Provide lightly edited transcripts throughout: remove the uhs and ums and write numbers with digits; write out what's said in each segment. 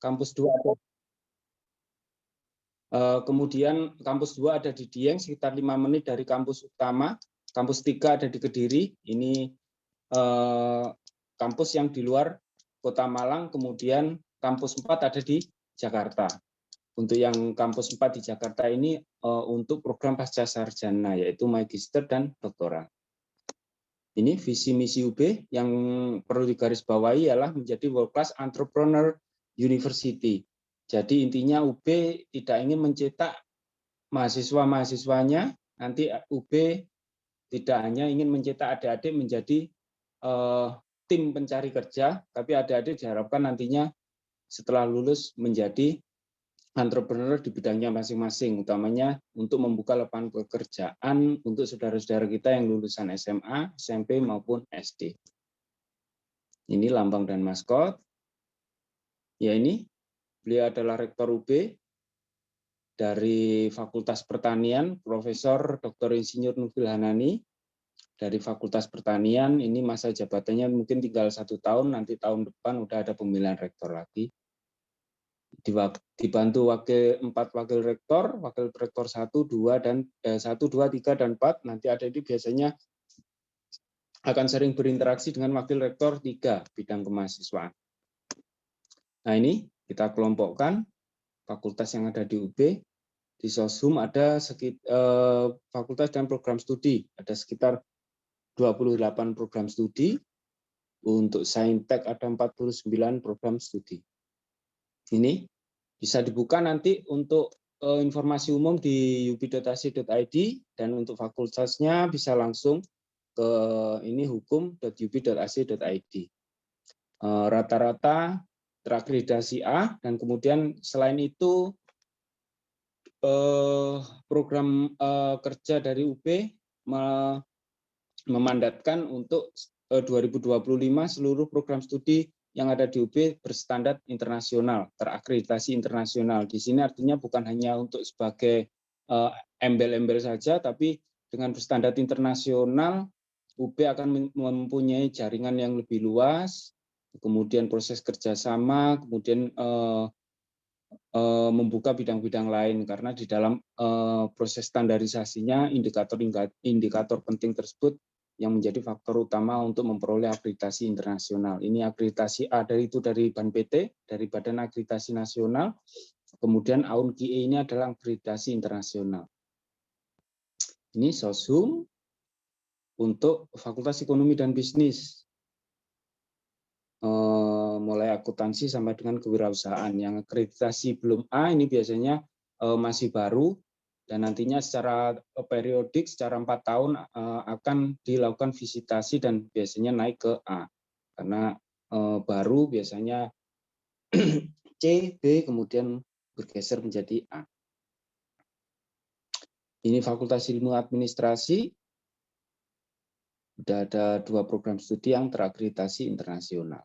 kampus 2 ada, kemudian kampus 2 ada di Dieng sekitar 5 menit dari kampus utama. Kampus 3 ada di Kediri. Ini kampus yang di luar Kota Malang. Kemudian kampus 4 ada di Jakarta. Untuk yang kampus 4 di Jakarta ini untuk program pasca sarjana, yaitu magister dan doktoral. Ini visi misi UB yang perlu digarisbawahi ialah menjadi world class entrepreneur university. Jadi intinya UB tidak ingin mencetak mahasiswa-mahasiswanya, nanti UB tidak hanya ingin mencetak adik-adik menjadi tim pencari kerja, tapi adik-adik diharapkan nantinya setelah lulus menjadi entrepreneur di bidangnya masing-masing, utamanya untuk membuka lapangan pekerjaan untuk saudara-saudara kita yang lulusan SMA, SMP maupun SD. Ini lambang dan maskot. Ya, ini beliau adalah Rektor UB dari Fakultas Pertanian, Profesor Dr. Insinyur Nufil Hanani dari Fakultas Pertanian. Ini masa jabatannya mungkin tinggal 1 tahun, nanti tahun depan udah ada pemilihan rektor lagi. Dibantu 4 wakil rektor 1, 2, dan 1, 2, 3, dan 4. Nanti ada ini biasanya akan sering berinteraksi dengan wakil rektor 3 bidang kemahasiswaan. Nah, ini kita kelompokkan fakultas yang ada di UB. Di Soshum ada fakultas dan program studi, ada sekitar 28 program studi. Untuk Saintek ada 49 program studi. Ini bisa dibuka nanti untuk informasi umum di upi.ac.id, dan untuk fakultasnya bisa langsung ke ini hukum.upi.ac.id. Rata-rata terakreditasi A, dan kemudian selain itu program kerja dari UB memandatkan untuk 2025 seluruh program studi yang ada di UB berstandar internasional, terakreditasi internasional. Di sini artinya bukan hanya untuk sebagai embel-embel saja, tapi dengan berstandar internasional, UB akan mempunyai jaringan yang lebih luas, kemudian proses kerjasama, kemudian membuka bidang-bidang lain, karena di dalam proses standarisasinya indikator penting tersebut yang menjadi faktor utama untuk memperoleh akreditasi internasional. Ini akreditasi A dari Ban PT, dari Badan Akreditasi Nasional, kemudian AUN-QE ini adalah akreditasi internasional. Ini Soshum untuk Fakultas Ekonomi dan Bisnis, mulai akuntansi sampai dengan kewirausahaan. Yang akreditasi belum A ini biasanya masih baru, dan nantinya secara periodik, secara 4 tahun akan dilakukan visitasi dan biasanya naik ke A. Karena baru biasanya C, B, kemudian bergeser menjadi A. Ini Fakultas Ilmu Administrasi, sudah ada 2 program studi yang terakreditasi internasional.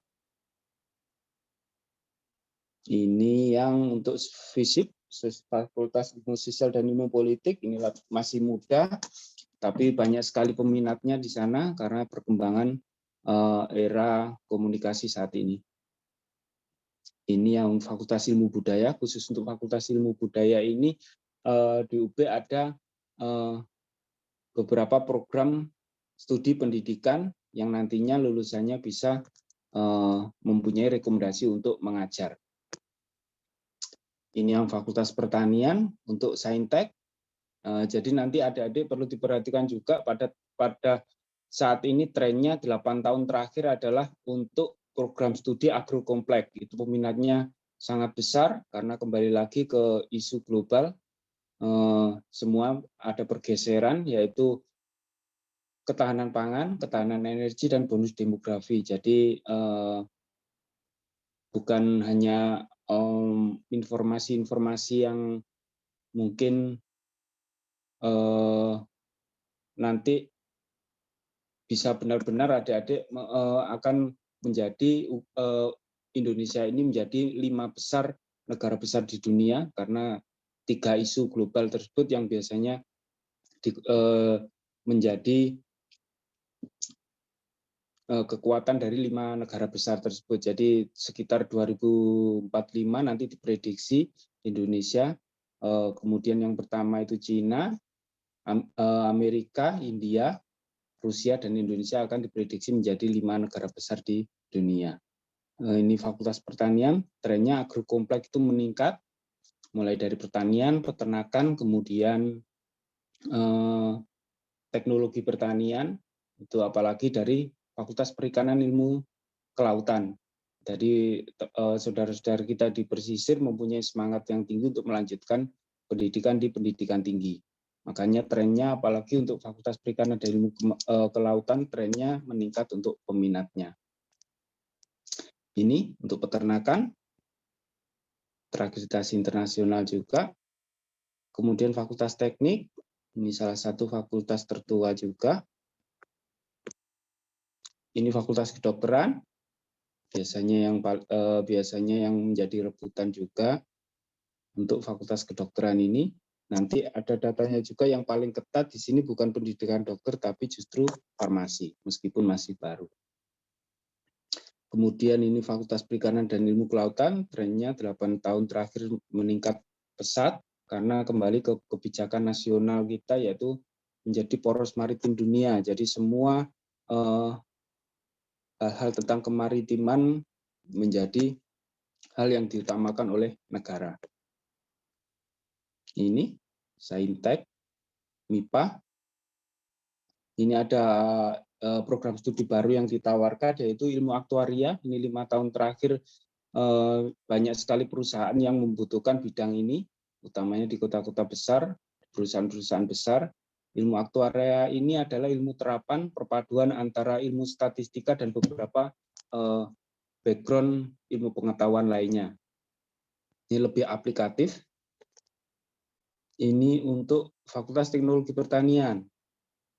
Ini yang untuk FISIP, Fakultas Ilmu Sosial dan Ilmu Politik, ini masih muda, tapi banyak sekali peminatnya di sana karena perkembangan era komunikasi saat ini. Ini yang Fakultas Ilmu Budaya, khusus untuk Fakultas Ilmu Budaya ini di UB ada beberapa program studi pendidikan yang nantinya lulusannya bisa mempunyai rekomendasi untuk mengajar. Ini yang Fakultas Pertanian untuk Saintek. Jadi nanti adik-adik perlu diperhatikan juga pada saat ini trennya 8 tahun terakhir adalah untuk program studi agrokompleks. Itu peminatnya sangat besar karena kembali lagi ke isu global. Semua ada pergeseran, yaitu ketahanan pangan, ketahanan energi, dan bonus demografi. Jadi bukan hanya informasi-informasi yang mungkin nanti bisa benar-benar adik-adik akan menjadi Indonesia ini menjadi 5 besar negara besar di dunia, karena 3 isu global tersebut yang biasanya menjadi kekuatan dari 5 negara besar tersebut. Jadi sekitar 2045 nanti diprediksi Indonesia, kemudian yang pertama itu Cina, Amerika, India, Rusia, dan Indonesia akan diprediksi menjadi 5 negara besar di dunia. Ini Fakultas Pertanian, trennya agrokompleks itu meningkat, mulai dari pertanian, peternakan, kemudian teknologi pertanian, itu apalagi dari Fakultas Perikanan Ilmu Kelautan. Jadi saudara-saudara kita di pesisir mempunyai semangat yang tinggi untuk melanjutkan pendidikan di pendidikan tinggi. Makanya trennya apalagi untuk Fakultas Perikanan dan Ilmu Kelautan trennya meningkat untuk peminatnya. Ini untuk peternakan, terakreditasi internasional juga. Kemudian Fakultas Teknik, ini salah satu fakultas tertua juga. Ini Fakultas Kedokteran, biasanya yang menjadi rebutan juga untuk Fakultas Kedokteran ini. Nanti ada datanya juga yang paling ketat di sini bukan pendidikan dokter tapi justru farmasi meskipun masih baru. Kemudian ini Fakultas Perikanan dan Ilmu Kelautan, trennya 8 tahun terakhir meningkat pesat karena kembali ke kebijakan nasional kita yaitu menjadi poros maritim dunia. Jadi semua hal-hal tentang kemaritiman menjadi hal yang diutamakan oleh negara. Ini Saintek, MIPA. Ini ada program studi baru yang ditawarkan yaitu ilmu aktuaria. Ini 5 tahun terakhir banyak sekali perusahaan yang membutuhkan bidang ini, utamanya di kota-kota besar, perusahaan-perusahaan besar. Ilmu aktuaria ini adalah ilmu terapan perpaduan antara ilmu statistika dan beberapa background ilmu pengetahuan lainnya. Ini lebih aplikatif. Ini untuk Fakultas Teknologi Pertanian.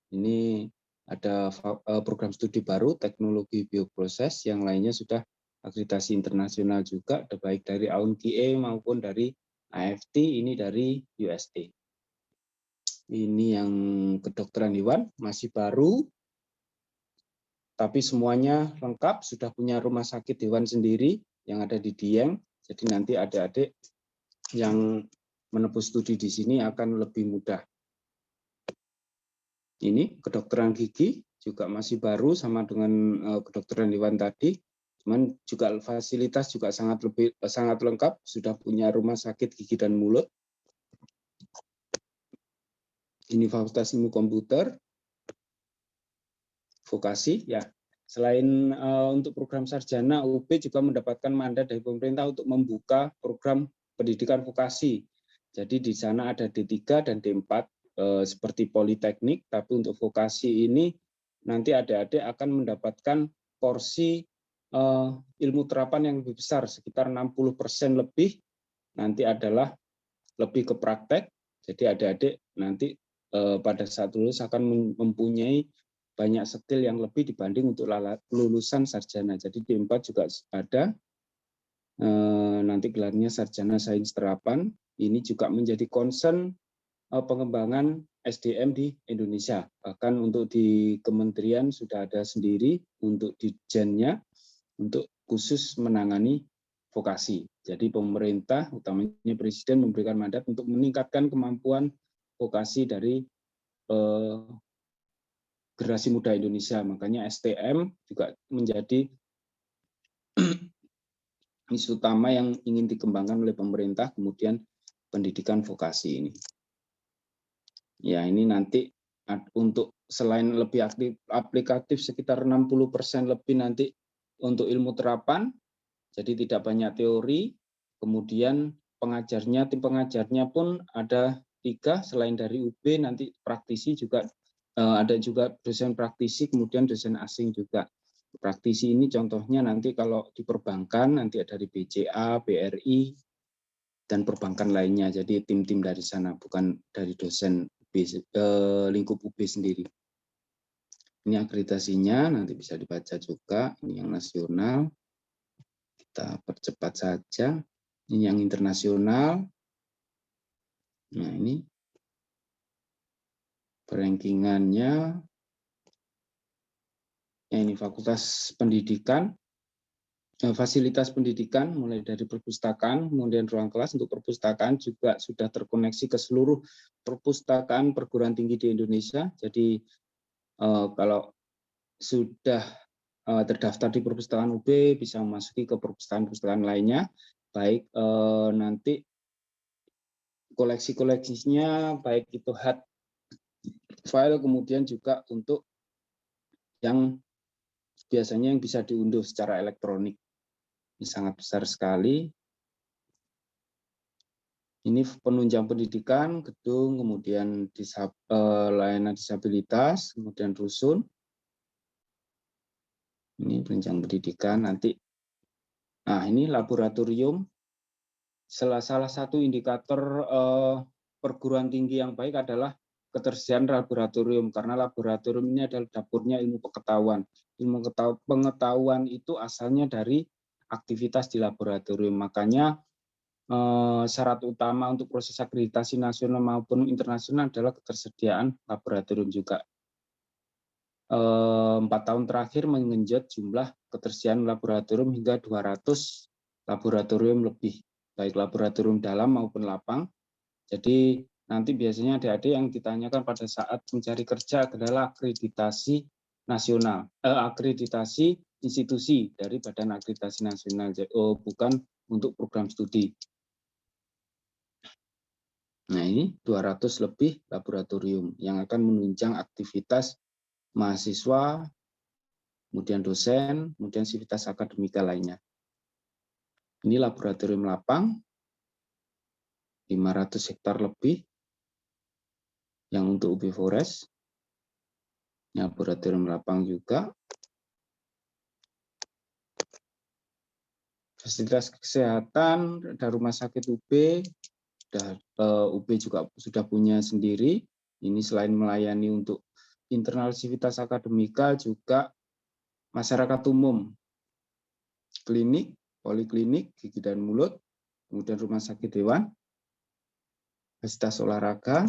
Ini ada program studi baru teknologi bioproses, yang lainnya sudah akreditasi internasional juga, baik dari AUNQIE maupun dari AFT, ini dari USA. Ini yang kedokteran hewan, masih baru, tapi semuanya lengkap, sudah punya rumah sakit hewan sendiri yang ada di Dieng. Jadi nanti adik-adik yang menempuh studi di sini akan lebih mudah. Ini kedokteran gigi juga masih baru sama dengan kedokteran hewan tadi, cuman juga fasilitas juga sangat lengkap, sudah punya rumah sakit gigi dan mulut. Ini Fakultas Ilmu Komputer, vokasi ya. Selain untuk program sarjana, UB juga mendapatkan mandat dari pemerintah untuk membuka program pendidikan vokasi. Jadi di sana ada D3 dan D4 seperti politeknik, tapi untuk vokasi ini nanti adik-adik akan mendapatkan porsi ilmu terapan yang lebih besar, sekitar 60% lebih nanti adalah lebih ke praktek. Jadi adik-adik nanti pada saat lulus akan mempunyai banyak skill yang lebih dibanding untuk lulusan sarjana. Jadi D4 juga ada, nanti gelarnya sarjana sains terapan. Ini juga menjadi concern pengembangan SDM di Indonesia. Bahkan untuk di kementerian sudah ada sendiri untuk dirjennya untuk khusus menangani vokasi. Jadi pemerintah, utamanya Presiden, memberikan mandat untuk meningkatkan kemampuan vokasi dari generasi muda Indonesia. Makanya STM juga menjadi isu utama yang ingin dikembangkan oleh pemerintah, kemudian pendidikan vokasi ini. Ya, ini nanti untuk selain lebih aplikatif sekitar 60% lebih nanti untuk ilmu terapan, jadi tidak banyak teori, kemudian tim pengajarnya pun ada 3, selain dari UB nanti praktisi juga ada juga dosen praktisi, kemudian dosen asing juga. Praktisi ini contohnya nanti kalau di perbankan nanti ada dari BCA, BRI, dan perbankan lainnya. Jadi tim-tim dari sana, bukan dari dosen lingkup UB sendiri. Ini akreditasinya, nanti bisa dibaca juga. Ini yang nasional. Kita percepat saja. Ini yang internasional. Nah, ini rankingannya. Ya, ini Fakultas Pendidikan, fasilitas pendidikan mulai dari perpustakaan, kemudian ruang kelas untuk perpustakaan juga sudah terkoneksi ke seluruh perpustakaan perguruan tinggi di Indonesia. Jadi kalau sudah terdaftar di perpustakaan UB bisa memasuki ke perpustakaan-perpustakaan lainnya, baik nanti koleksi-koleksinya, baik itu hard file, kemudian juga untuk yang biasanya yang bisa diunduh secara elektronik. Ini sangat besar sekali. Ini penunjang pendidikan, gedung, kemudian layanan disabilitas, kemudian rusun. Ini penunjang pendidikan nanti. Nah, ini laboratorium. Salah satu indikator perguruan tinggi yang baik adalah ketersediaan laboratorium, karena laboratorium ini adalah dapurnya ilmu pengetahuan. Ilmu pengetahuan itu asalnya dari aktivitas di laboratorium. Makanya syarat utama untuk proses akreditasi nasional maupun internasional adalah ketersediaan laboratorium juga. 4 tahun terakhir mengenjot jumlah ketersediaan laboratorium hingga 200 laboratorium lebih, baik laboratorium dalam maupun lapang. Jadi nanti biasanya adik-adik yang ditanyakan pada saat mencari kerja adalah akreditasi nasional, akreditasi institusi dari Badan Akreditasi Nasional, bukan untuk program studi. Nah, ini 200 lebih laboratorium yang akan menunjang aktivitas mahasiswa, kemudian dosen, kemudian sivitas akademika lainnya. Ini laboratorium lapang, 500 hektar lebih, yang untuk UB Forest. Laboratorium lapang juga. Fasilitas kesehatan, ada rumah sakit UB, UB juga sudah punya sendiri. Ini selain melayani untuk internal sivitas akademika, juga masyarakat umum, klinik, poliklinik, gigi dan mulut, kemudian rumah sakit hewan, fasilitas olahraga,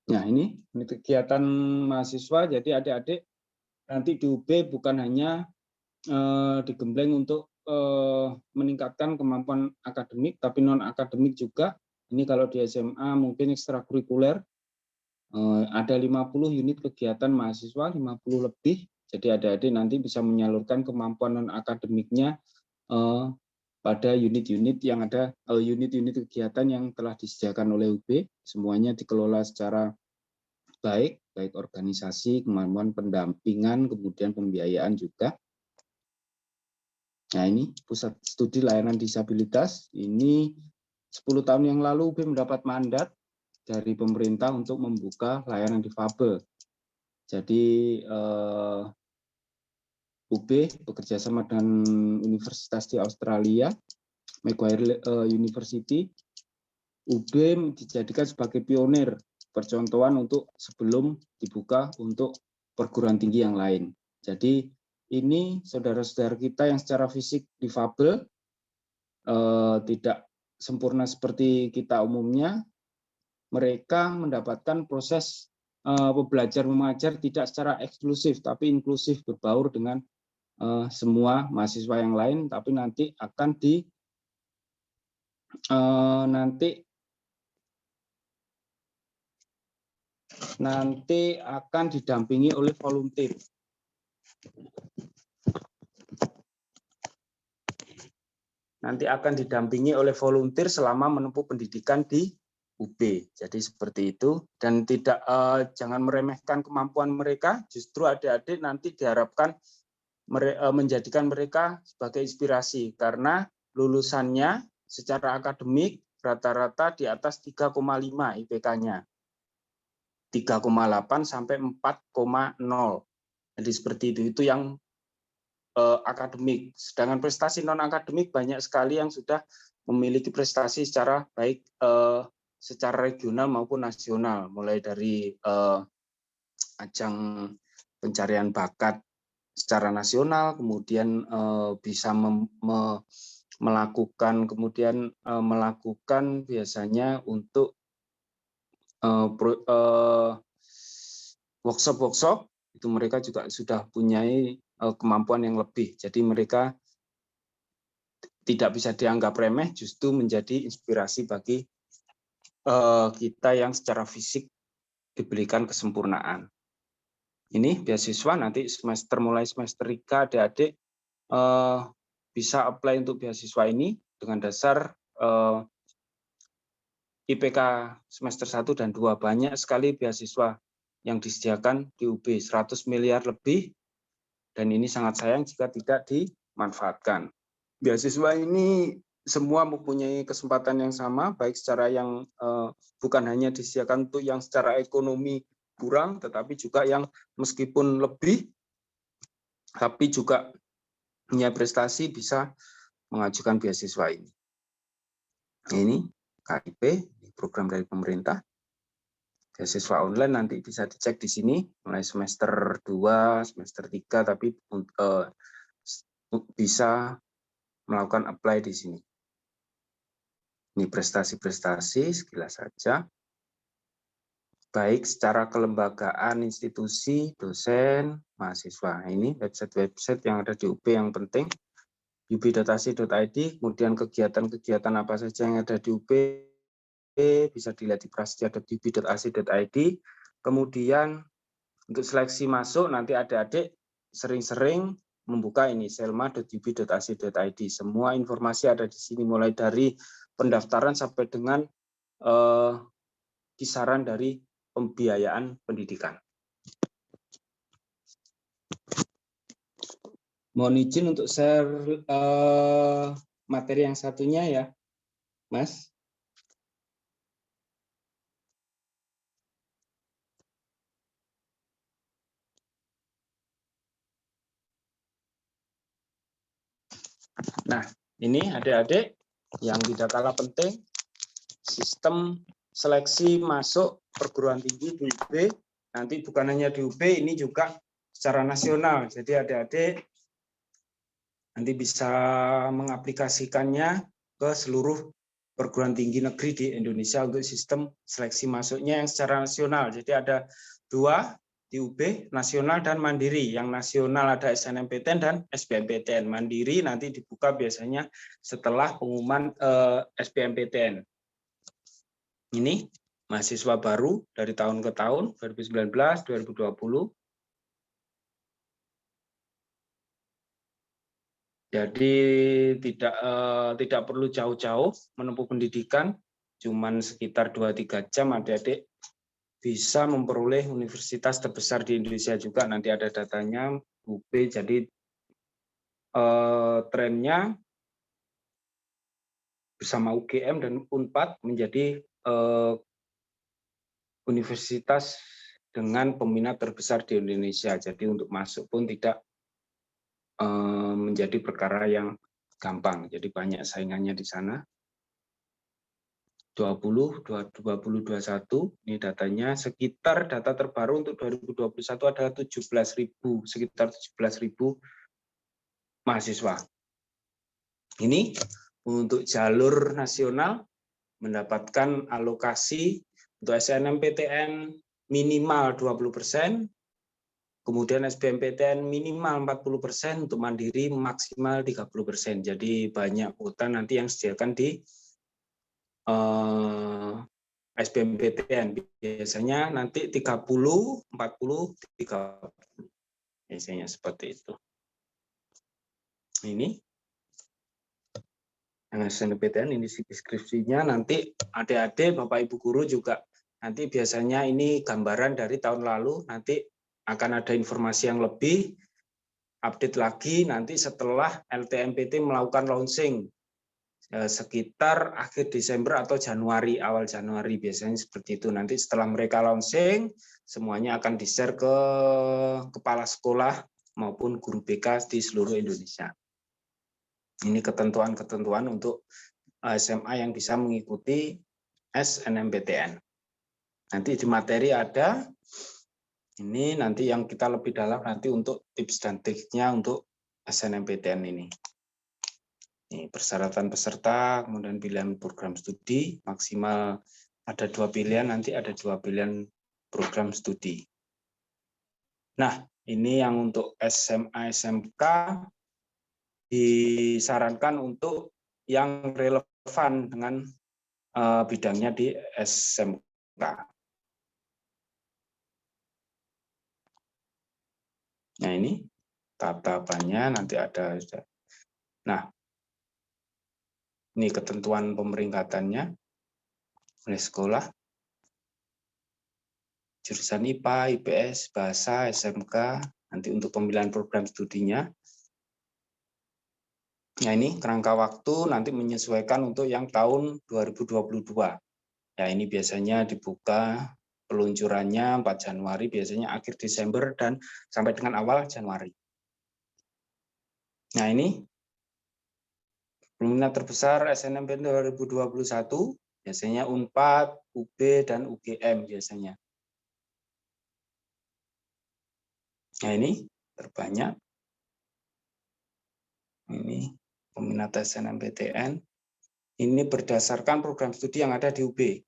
nah ini kegiatan mahasiswa. Jadi adik-adik nanti di UB bukan hanya digembleng untuk meningkatkan kemampuan akademik, tapi non akademik juga. Ini kalau di SMA mungkin ekstrakurikuler, ada 50 unit kegiatan mahasiswa, 50 lebih. Jadi adik-adik nanti bisa menyalurkan kemampuan non akademiknya pada unit-unit yang ada, unit-unit kegiatan yang telah disediakan oleh UB. Semuanya dikelola secara baik organisasi, kemampuan pendampingan, kemudian pembiayaan juga. Nah, ini pusat studi layanan disabilitas. Ini 10 tahun yang lalu UB mendapat mandat dari pemerintah untuk membuka layanan difabel. Jadi UB bekerjasama dengan universitas di Australia, Macquarie University. UB dijadikan sebagai pionir percontohan untuk sebelum dibuka untuk perguruan tinggi yang lain. Jadi ini saudara-saudara kita yang secara fisik difabel, tidak sempurna seperti kita umumnya, mereka mendapatkan proses belajar mengajar tidak secara eksklusif, tapi inklusif, berbaur dengan semua mahasiswa yang lain, tapi nanti akan nanti akan didampingi oleh volunteer. Nanti akan didampingi oleh volunteer selama menempuh pendidikan di UB. Jadi seperti itu, dan tidak jangan meremehkan kemampuan mereka. Justru adik-adik nanti diharapkan menjadikan mereka sebagai inspirasi, karena lulusannya secara akademik rata-rata di atas 3,5 IPK-nya. 3,8 sampai 4,0. Jadi seperti itu yang akademik. Sedangkan prestasi non akademik banyak sekali yang sudah memiliki prestasi secara baik secara regional maupun nasional, mulai dari ajang pencarian bakat secara nasional, kemudian bisa kemudian melakukan biasanya untuk workshop itu mereka juga sudah punya kemampuan yang lebih. Jadi mereka tidak bisa dianggap remeh, justru menjadi inspirasi bagi kita yang secara fisik diberikan kesempurnaan. Ini beasiswa nanti mulai semester 3 adik-adik bisa apply untuk beasiswa ini dengan dasar IPK semester 1 dan 2. Banyak sekali beasiswa yang disediakan di UB, 100 miliar lebih, dan ini sangat sayang jika tidak dimanfaatkan. Beasiswa ini semua mempunyai kesempatan yang sama, baik secara yang bukan hanya disediakan untuk yang secara ekonomi kurang, tetapi juga yang meskipun lebih, tapi juga punya prestasi bisa mengajukan beasiswa ini. Ini KIP, program dari pemerintah. Beasiswa online nanti bisa dicek di sini, mulai semester 2, semester 3, tapi bisa melakukan apply di sini. Ini prestasi-prestasi, sekilas saja. Baik secara kelembagaan, institusi, dosen, mahasiswa. Ini website-website yang ada di UB yang penting. ub.ac.id, kemudian kegiatan-kegiatan apa saja yang ada di UB, bisa dilihat di prasetya.ub.ac.id. Kemudian untuk seleksi masuk, nanti adik-adik sering-sering membuka ini, selma.ub.ac.id. Semua informasi ada di sini, mulai dari pendaftaran sampai dengan kisaran dari pembiayaan pendidikan. Mohon izin untuk share materi yang satunya ya, Mas. Nah, ini adik-adik yang tidak kalah penting, sistem seleksi masuk perguruan tinggi di UB, nanti bukan hanya di UB, ini juga secara nasional. Jadi adik-adik nanti bisa mengaplikasikannya ke seluruh perguruan tinggi negeri di Indonesia untuk sistem seleksi masuknya yang secara nasional. Jadi ada 2 di UB, nasional dan mandiri. Yang nasional ada SNMPTN dan SBMPTN. Mandiri nanti dibuka biasanya setelah pengumuman SBMPTN. Ini mahasiswa baru dari tahun ke tahun, 2019, 2020. Jadi tidak perlu jauh-jauh menempuh pendidikan, cuman sekitar 2-3 jam adik-adik bisa memperoleh universitas terbesar di Indonesia juga. Nanti ada datanya UB. Jadi trennya bersama UGM dan Unpad menjadi universitas dengan peminat terbesar di Indonesia. Jadi untuk masuk pun tidak menjadi perkara yang gampang. Jadi banyak saingannya di sana. 2021 ini datanya, sekitar data terbaru untuk 2021 adalah 17.000, sekitar 17.000 mahasiswa. Ini untuk jalur nasional mendapatkan alokasi untuk SNMPTN minimal 20%, kemudian SBMPTN minimal 40%, untuk mandiri maksimal 30%. Jadi banyak kuota nanti yang disediakan di SBMPTN. Biasanya nanti 30, 40, 30. Biasanya seperti itu. Ini yang SNMPTN, ini deskripsinya. Nanti adik-adik, Bapak Ibu guru juga nanti biasanya ini gambaran dari tahun lalu, nanti akan ada informasi yang lebih update lagi nanti setelah LTMPT melakukan launching sekitar akhir Desember atau Januari, awal Januari biasanya seperti itu. Nanti setelah mereka launching, semuanya akan di-share ke kepala sekolah maupun guru BK di seluruh Indonesia. Ini ketentuan-ketentuan untuk SMA yang bisa mengikuti SNMPTN. Nanti di materi ada, ini nanti yang kita lebih dalam nanti untuk tips dan triknya untuk SNMPTN ini. Ini persyaratan peserta, kemudian pilihan program studi, maksimal ada 2 pilihan, nanti ada 2 pilihan program studi. Nah, ini yang untuk SMA SMK disarankan untuk yang relevan dengan bidangnya di SMK. Nah, ini tahap-tahapannya nanti ada. Nah, ini ketentuan pemeringkatannya oleh sekolah. Jurusan IPA, IPS, Bahasa, SMK, nanti untuk pemilihan program studinya. Nah, ini kerangka waktu nanti menyesuaikan untuk yang tahun 2022. Ya, ini biasanya dibuka peluncurannya 4 Januari, biasanya akhir Desember dan sampai dengan awal Januari. Nah, ini peminat terbesar SNMPTN 2021, biasanya UNPAD, UB, dan UGM biasanya. Nah, ini terbanyak. Ini peminat SNMPTN. Ini berdasarkan program studi yang ada di UB.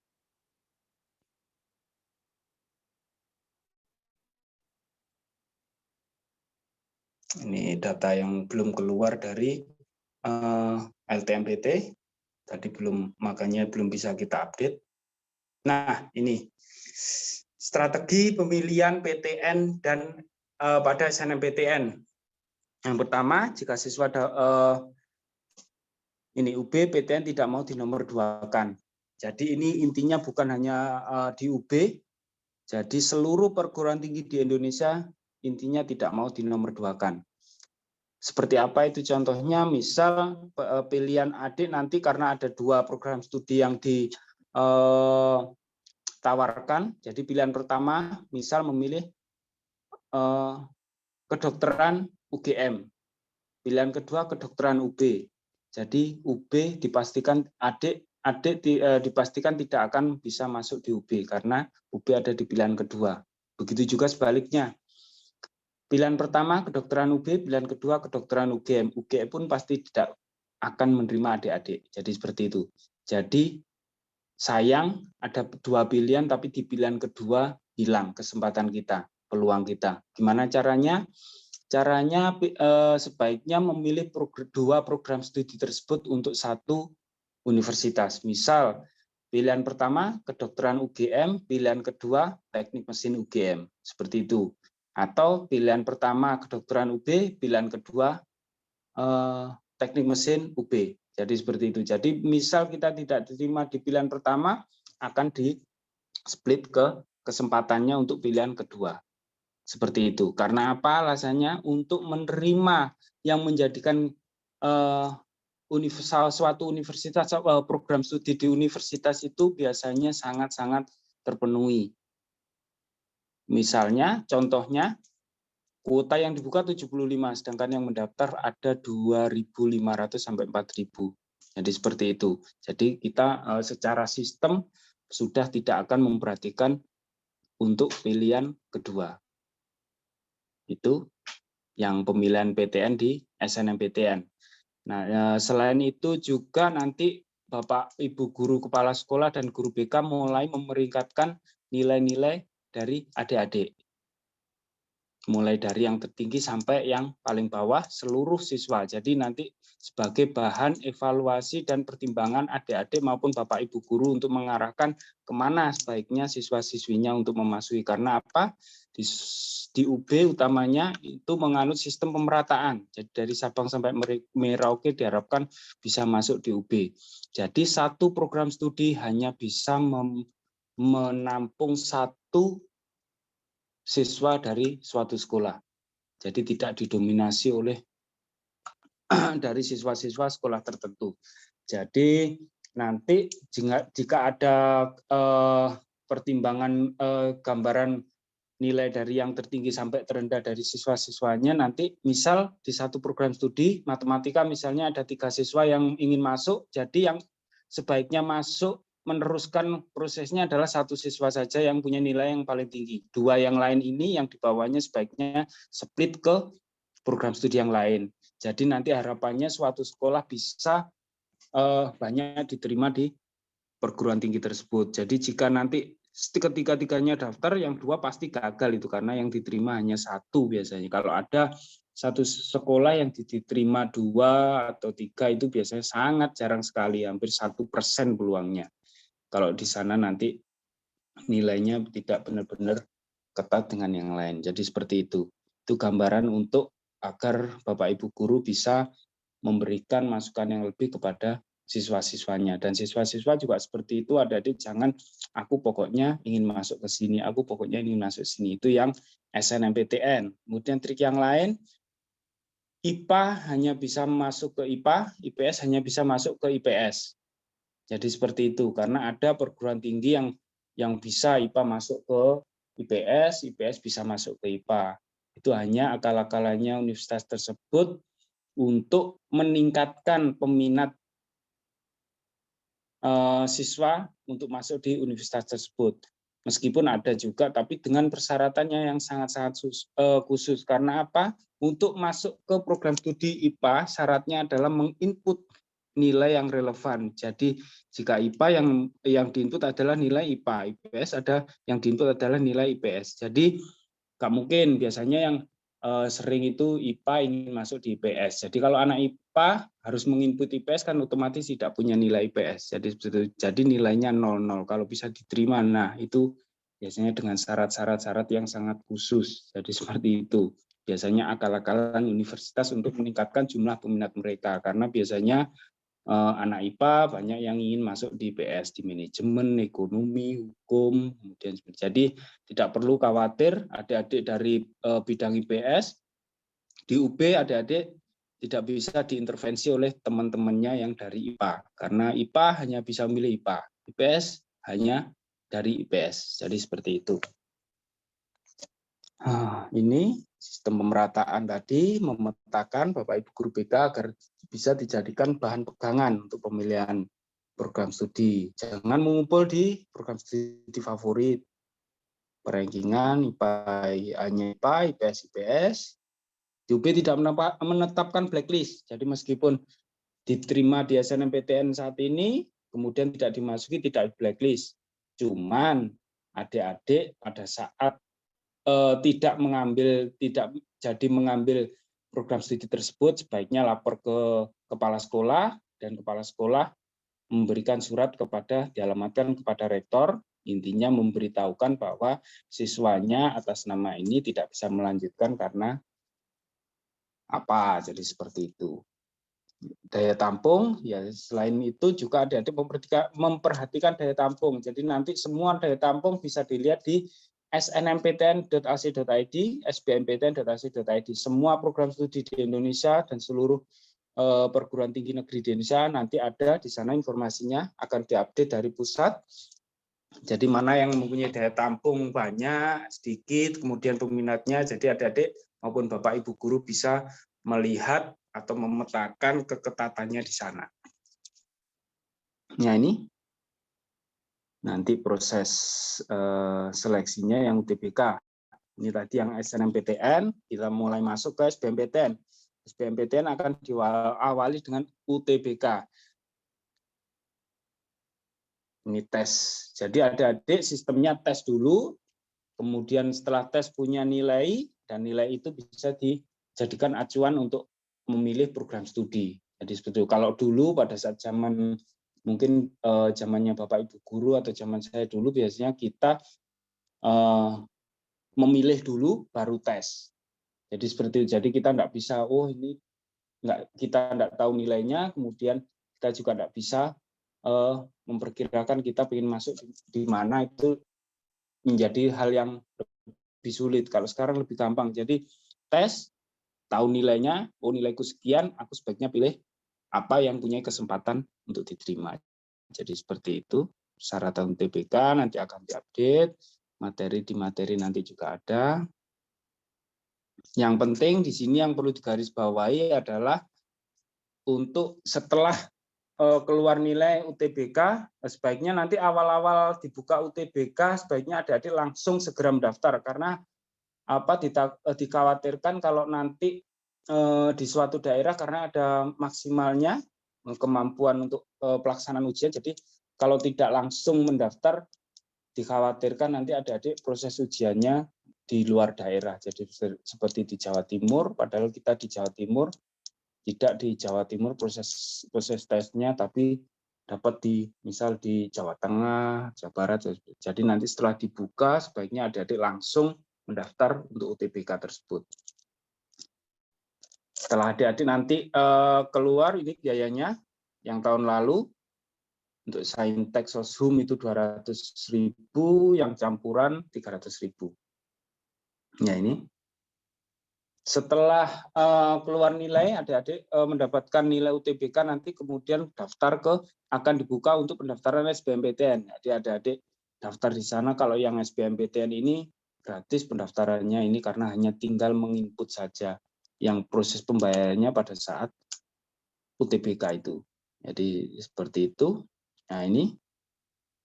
Ini data yang belum keluar dari LTMPT. Tadi makanya belum bisa kita update. Nah, ini strategi pemilihan PTN dan pada SNMPTN. Yang pertama, jika siswa ini UB PTN tidak mau dinomorduakan. Jadi ini intinya bukan hanya di UB, jadi seluruh perguruan tinggi di Indonesia intinya tidak mau dinomorduakan. Seperti apa itu contohnya? Misal pilihan adik nanti karena ada 2 program studi yang ditawarkan. Jadi pilihan pertama misal memilih kedokteran UGM. Pilihan kedua kedokteran UB. Jadi UB dipastikan adik dipastikan tidak akan bisa masuk di UB karena UB ada di pilihan kedua. Begitu juga sebaliknya. Pilihan pertama kedokteran UB, pilihan kedua kedokteran UGM. UGM pun pasti tidak akan menerima adik-adik. Jadi seperti itu. Jadi sayang ada 2 pilihan tapi di pilihan kedua hilang kesempatan kita, peluang kita. Gimana caranya? Caranya sebaiknya memilih 2 program studi tersebut untuk 1 universitas. Misal pilihan pertama kedokteran UGM, pilihan kedua teknik mesin UGM. Seperti itu. Atau pilihan pertama kedokteran UB, pilihan kedua teknik mesin UB. Jadi seperti itu. Jadi misal kita tidak diterima di pilihan pertama, akan di-split ke kesempatannya untuk pilihan kedua. Seperti itu. Karena apa alasannya? Untuk menerima yang menjadikan suatu universitas, program studi di universitas itu biasanya sangat-sangat terpenuhi. Misalnya, contohnya, kuota yang dibuka 75, sedangkan yang mendaftar ada 2.500 sampai 4.000. Jadi seperti itu. Jadi kita secara sistem sudah tidak akan memperhatikan untuk pilihan kedua. Itu yang pemilihan PTN di SNMPTN. Nah, selain itu juga nanti Bapak Ibu guru kepala sekolah dan guru BK mulai memeringkatkan nilai-nilai dari adik-adik. Mulai dari yang tertinggi sampai yang paling bawah seluruh siswa. Jadi nanti sebagai bahan evaluasi dan pertimbangan adik-adik maupun Bapak Ibu guru untuk mengarahkan kemana sebaiknya siswa-siswinya untuk memasuki. Karena apa? Di UB utamanya itu menganut sistem pemerataan. Jadi dari Sabang sampai Merauke diharapkan bisa masuk di UB. Jadi 1 program studi hanya bisa menampung 1 siswa dari suatu sekolah. Jadi tidak didominasi oleh dari siswa-siswa sekolah tertentu. Jadi nanti jika ada pertimbangan gambaran nilai dari yang tertinggi sampai terendah dari siswa-siswanya, nanti misal di 1 program studi matematika misalnya ada 3 siswa yang ingin masuk, jadi yang sebaiknya masuk meneruskan prosesnya adalah 1 siswa saja yang punya nilai yang paling tinggi. 2 yang lain ini yang di bawahnya sebaiknya split ke program studi yang lain. Jadi nanti harapannya suatu sekolah bisa banyak diterima di perguruan tinggi tersebut. Jadi jika nanti ketiga-tiganya daftar, yang 2 pasti gagal itu karena yang diterima hanya 1 biasanya. Kalau ada satu sekolah yang diterima 2 atau 3 itu biasanya sangat jarang sekali, hampir 1% peluangnya. Kalau di sana nanti nilainya tidak benar-benar ketat dengan yang lain. Jadi seperti itu. Itu gambaran untuk agar Bapak Ibu guru bisa memberikan masukan yang lebih kepada siswa-siswanya. Dan siswa-siswa juga seperti itu, adik-adik jangan aku pokoknya ingin masuk ke sini, aku pokoknya ingin masuk ke sini. Itu yang SNMPTN. Kemudian trik yang lain, IPA hanya bisa masuk ke IPA, IPS hanya bisa masuk ke IPS. Jadi seperti itu, karena ada perguruan tinggi yang bisa IPA masuk ke IPS, IPS bisa masuk ke IPA. Itu hanya akal-akalannya universitas tersebut untuk meningkatkan peminat siswa untuk masuk di universitas tersebut. Meskipun ada juga, tapi dengan persyaratannya yang sangat-sangat khusus. Karena apa? Untuk masuk ke program studi IPA, syaratnya adalah menginput nilai yang relevan. Jadi jika IPA yang diinput adalah nilai IPA, IPS ada yang diinput adalah nilai IPS. Jadi nggak mungkin, biasanya yang sering itu IPA ingin masuk di IPS. Jadi kalau anak IPA harus menginput IPS kan otomatis tidak punya nilai IPS. Jadi nilainya 00. Kalau bisa diterima, nah itu biasanya dengan syarat-syarat yang sangat khusus. Jadi seperti itu. Biasanya akal-akalan universitas untuk meningkatkan jumlah peminat mereka. Karena biasanya anak IPA banyak yang ingin masuk di IPS, di manajemen, ekonomi, hukum, kemudian jadi tidak perlu khawatir adik-adik dari bidang IPS di UB, adik-adik tidak bisa diintervensi oleh teman-temannya yang dari IPA, karena IPA hanya bisa memilih IPA, IPS hanya dari IPS. Jadi seperti itu. Ini sistem pemerataan tadi memetakan Bapak Ibu guru BK agar bisa dijadikan bahan pegangan untuk pemilihan program studi. Jangan mengumpul di program studi favorit. Perankingan IPA hanya IPA, IPS, IPS. Di UB tidak menetapkan blacklist. Jadi meskipun diterima di SNMPTN saat ini, kemudian tidak dimasuki, tidak blacklist. Cuman adik-adik pada saat tidak jadi mengambil program studi tersebut, sebaiknya lapor ke kepala sekolah, dan kepala sekolah memberikan surat dialamatkan kepada rektor, intinya memberitahukan bahwa siswanya atas nama ini tidak bisa melanjutkan karena apa. Jadi seperti itu. Daya tampung, ya selain itu juga adik-adik memperhatikan daya tampung. Jadi nanti semua daya tampung bisa dilihat di snmptn.ac.id, sbmptn.ac.id. Semua program studi di Indonesia dan seluruh perguruan tinggi negeri di Indonesia nanti ada di sana, informasinya akan diupdate dari pusat. Jadi mana yang mempunyai daya tampung banyak, sedikit, kemudian peminatnya. Jadi adik-adik maupun Bapak Ibu guru bisa melihat atau memetakan keketatannya di sana. Nah ini nanti proses seleksinya yang UTBK. Ini tadi yang SNMPTN, kita mulai masuk ke SBMPTN. SBMPTN akan diawali dengan UTBK. Ini tes. Jadi adik-adik sistemnya tes dulu, kemudian setelah tes punya nilai, dan nilai itu bisa dijadikan acuan untuk memilih program studi. Jadi seperti itu. Kalau dulu pada saat zaman mungkin zamannya Bapak Ibu guru atau zaman saya dulu, biasanya kita memilih dulu baru tes. Jadi seperti itu. Jadi kita tidak bisa, ini kita tidak tahu nilainya, kemudian kita juga tidak bisa memperkirakan kita ingin masuk di mana, itu menjadi hal yang lebih sulit. Kalau sekarang lebih gampang. Jadi tes, tahu nilainya, nilaiku sekian, aku sebaiknya pilih apa yang punya kesempatan untuk diterima. Jadi seperti itu. Persyaratan UTBK nanti akan diupdate, materi nanti juga ada. Yang penting di sini yang perlu digarisbawahi adalah untuk setelah keluar nilai UTBK, sebaiknya nanti awal-awal dibuka UTBK sebaiknya adik-adik langsung segera mendaftar, karena dikhawatirkan kalau nanti di suatu daerah karena ada maksimalnya kemampuan untuk pelaksanaan ujian. Jadi kalau tidak langsung mendaftar, dikhawatirkan nanti adik-adik proses ujiannya di luar daerah. Jadi seperti di Jawa Timur, padahal kita di Jawa Timur, tidak di Jawa Timur proses tesnya, tapi dapat misal di Jawa Tengah, Jawa Barat. Jadi nanti setelah dibuka, sebaiknya adik-adik langsung mendaftar untuk UTBK tersebut. Setelah adik-adik nanti keluar ini biayanya yang tahun lalu untuk Saintek Soshum itu 200.000, yang campuran 300.000. Ya ini. Setelah keluar nilai, adik-adik mendapatkan nilai UTBK, nanti kemudian daftar akan dibuka untuk pendaftaran SBMPTN. Jadi adik-adik daftar di sana. Kalau yang SBMPTN ini gratis pendaftarannya ini karena hanya tinggal menginput saja. Yang proses pembayarannya pada saat UTBK itu. Jadi seperti itu. Nah ini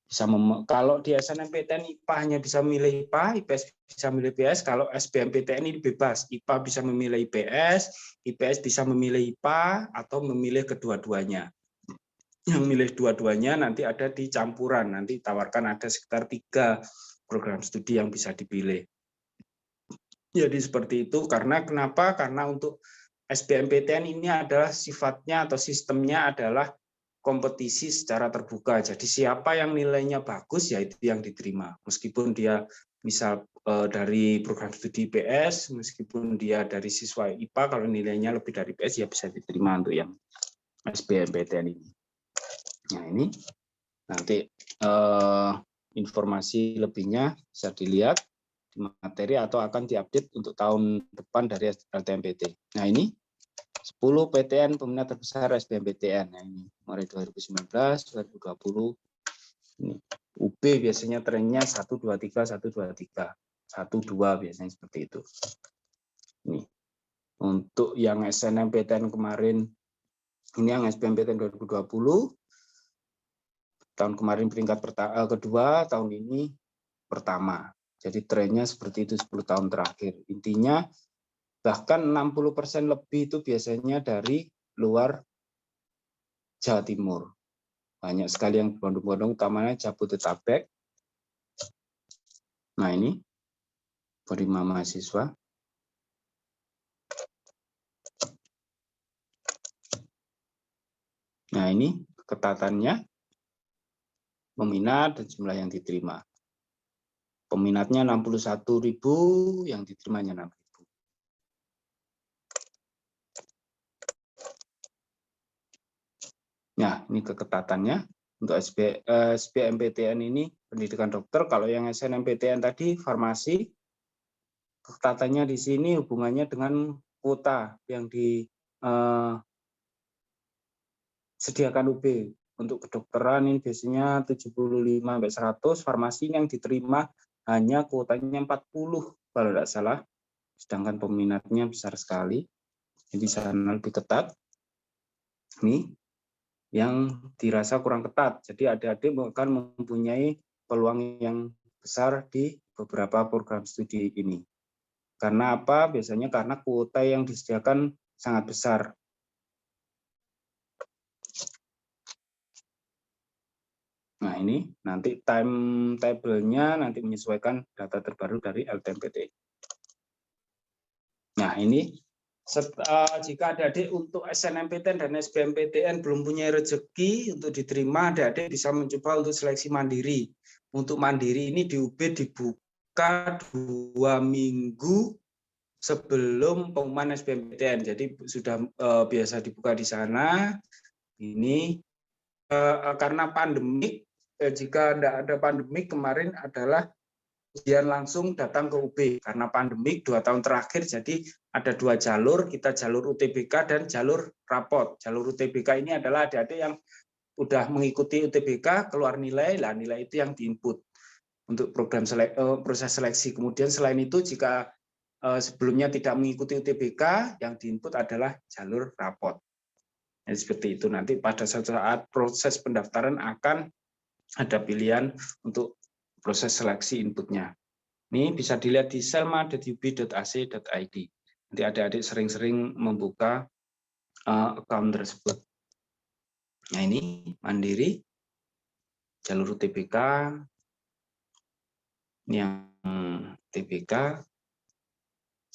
bisa kalau di SNMPTN IPA hanya bisa memilih IPA, IPS bisa memilih IPS. Kalau SBMPTN ini bebas, IPA bisa memilih IPS, IPS bisa memilih IPA atau memilih kedua-duanya. Yang milih dua-duanya nanti ada di campuran, nanti tawarkan ada sekitar 3 program studi yang bisa dipilih. Jadi seperti itu. Kenapa? Karena untuk SBMPTN ini adalah sifatnya atau sistemnya adalah kompetisi secara terbuka. Jadi siapa yang nilainya bagus ya itu yang diterima. Meskipun dia misal dari program studi IPS, meskipun dia dari siswa IPA, kalau nilainya lebih dari IPS ya bisa diterima untuk yang SBMPTN ini. Nah ini nanti informasi lebihnya bisa dilihat di materi atau akan diupdate untuk tahun depan dari LTMPT. Nah ini 10 PTN peminat terbesar SBMPTN. Nah, ini mulai 2019, 2020. Ini UB biasanya trennya 123, 123, 12 biasanya seperti itu. Ini untuk yang SNMPTN kemarin, ini yang SBMPTN 2020. Tahun kemarin peringkat kedua, tahun ini pertama. Jadi trennya seperti itu 10 tahun terakhir. Intinya bahkan 60% lebih itu biasanya dari luar Jawa Timur. Banyak sekali yang berbondong-bondong, utamanya Jabodetabek. Nah ini 5 mahasiswa. Nah ini keketatannya, peminat dan jumlah yang diterima. Peminatnya 61.000, yang diterimanya 6.000. Nah, ini keketatannya untuk SBMPTN ini pendidikan dokter. Kalau yang SNMPTN tadi farmasi, keketatannya di sini hubungannya dengan kuota yang disediakan UB. Untuk kedokteran ini biasanya 75-100, farmasi yang diterima hanya kuotanya 40 kalau tidak salah. Sedangkan peminatnya besar sekali. Jadi sana lebih ketat. Ini yang dirasa kurang ketat. Jadi adik-adik akan mempunyai peluang yang besar di beberapa program studi ini. Karena apa? Biasanya karena kuota yang disediakan sangat besar. Nah ini nanti timetable-nya nanti menyesuaikan data terbaru dari LTMPT. Nah ini jika adik-adik untuk SNMPTN dan SBMPTN belum punya rezeki untuk diterima, adik-adik bisa mencoba untuk seleksi mandiri. Untuk mandiri ini di UB dibuka 2 minggu sebelum pengumuman SBMPTN. Jadi sudah biasa dibuka di sana. Ini karena pandemik, jika tidak ada pandemik kemarin adalah ujian langsung datang ke UB. Karena pandemik 2 tahun terakhir, jadi ada 2 jalur, kita jalur UTBK dan jalur rapot. Jalur UTBK ini adalah adik-adik yang udah mengikuti UTBK, keluar nilai, lah nilai itu yang diinput untuk program proses seleksi. Kemudian selain itu jika sebelumnya tidak mengikuti UTBK, yang diinput adalah jalur rapot. Jadi seperti itu, nanti pada saat proses pendaftaran akan ada pilihan untuk proses seleksi inputnya. Ini bisa dilihat di selma.ub.ac.id. Nanti adik-adik sering-sering membuka account tersebut. Nah, ini Mandiri, jalur UTBK, ini yang TBK,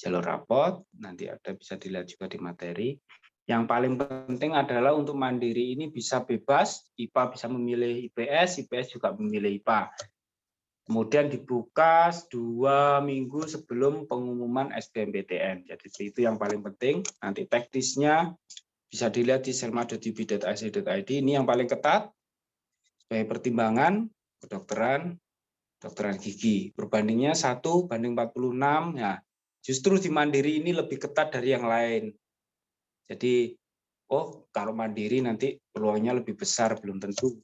jalur rapot, nanti ada bisa dilihat juga di materi. Yang paling penting adalah untuk Mandiri ini bisa bebas, IPA bisa memilih IPS, IPS juga memilih IPA. Kemudian dibuka 2 minggu sebelum pengumuman SBMPTN. Jadi itu yang paling penting. Nanti teknisnya bisa dilihat di selma.ub.ac.id. Ini yang paling ketat sebagai pertimbangan kedokteran, kedokteran gigi. Perbandingnya 1:46. Ya, justru di Mandiri ini lebih ketat dari yang lain. Jadi, kalau Mandiri nanti peluangnya lebih besar, belum tentu.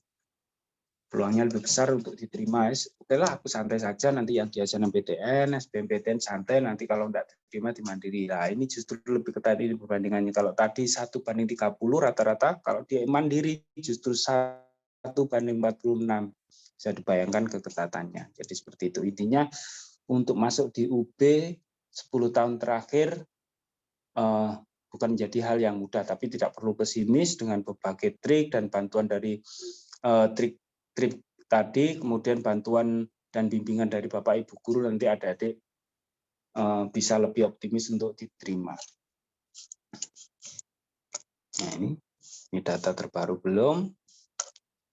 Peluangnya lebih besar untuk diterima. Oke lah, aku santai saja nanti yang di SNMPTN, SBMPTN santai, nanti kalau enggak diterima di Mandiri. Nah, ini justru lebih ketat ini perbandingannya. Kalau tadi 1:30 rata-rata, kalau di Mandiri justru 1:46. Bisa dibayangkan keketatannya. Jadi seperti itu. Intinya untuk masuk di UB 10 tahun terakhir bukan menjadi hal yang mudah, tapi tidak perlu pesimis dengan berbagai trik dan bantuan dari trik tadi, kemudian bantuan dan bimbingan dari Bapak Ibu guru, nanti adik-adik bisa lebih optimis untuk diterima. Nah, ini data terbaru belum.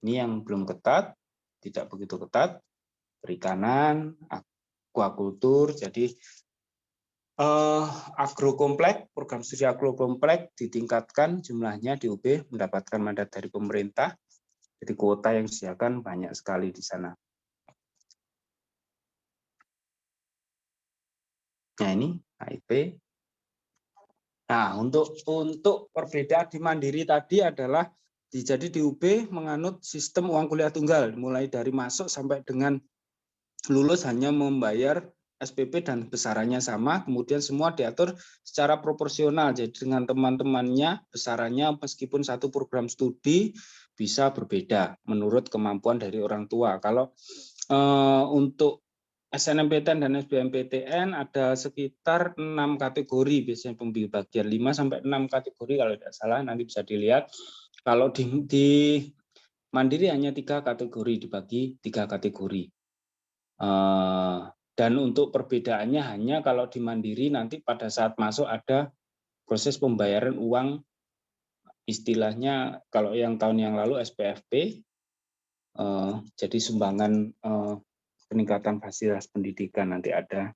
Ini yang belum ketat, tidak begitu ketat. Perikanan, aquakultur, jadi agrokomplek, program studi agrokomplek ditingkatkan jumlahnya di UB, mendapatkan mandat dari pemerintah. Jadi kuota yang disediakan banyak sekali di sana. Nah, ini HIP. Nah, untuk perbedaan di Mandiri tadi adalah jadi di UB menganut sistem uang kuliah tunggal, mulai dari masuk sampai dengan lulus hanya membayar SPP dan besarannya sama, kemudian semua diatur secara proporsional. Jadi dengan teman-temannya besarannya meskipun satu program studi bisa berbeda menurut kemampuan dari orang tua. Kalau untuk SNMPTN dan SBMPTN ada sekitar 6 kategori, biasanya pembagian 5-6 kategori kalau tidak salah, nanti bisa dilihat. Kalau di Mandiri hanya 3 kategori, dibagi 3 kategori. Dan untuk perbedaannya hanya kalau di Mandiri nanti pada saat masuk ada proses pembayaran uang, istilahnya kalau yang tahun yang lalu SPFP, jadi sumbangan peningkatan fasilitas pendidikan nanti ada.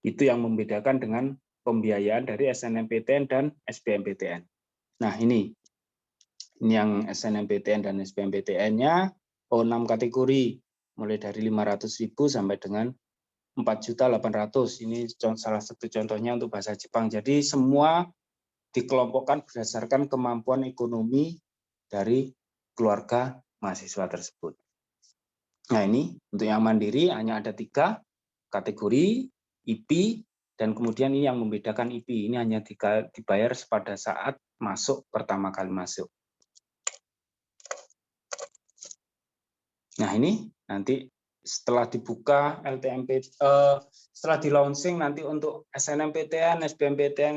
Itu yang membedakan dengan pembiayaan dari SNMPTN dan SBMPTN. Nah, ini yang SNMPTN dan SBMPTN-nya 6 kategori, mulai dari 500.000 sampai dengan 4.800.000. Ini salah satu contohnya untuk bahasa Jepang. Jadi semua dikelompokkan berdasarkan kemampuan ekonomi dari keluarga mahasiswa tersebut. Nah, ini untuk yang mandiri hanya ada 3 kategori, IP, dan kemudian ini yang membedakan IP. Ini hanya dibayar pada saat masuk, pertama kali masuk. Nah, ini nanti setelah dibuka LTMP, setelah di launching nanti untuk SNMPTN, SBMPTN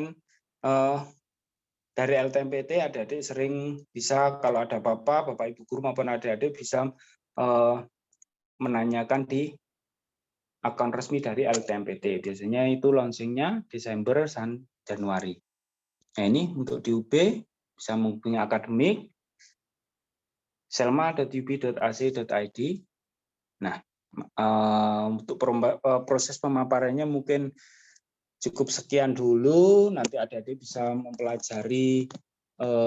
dari LTMPT, adik-adik sering bisa kalau ada Bapak Ibu guru maupun adik-adik bisa menanyakan di akun resmi dari LTMPT. Biasanya itu launchingnya Desember dan Januari. Nah, ini untuk di UB bisa menghubungi akademik selma.ub.ac.id. Nah, untuk proses pemaparannya mungkin cukup sekian dulu. Nanti adik-adik bisa mempelajari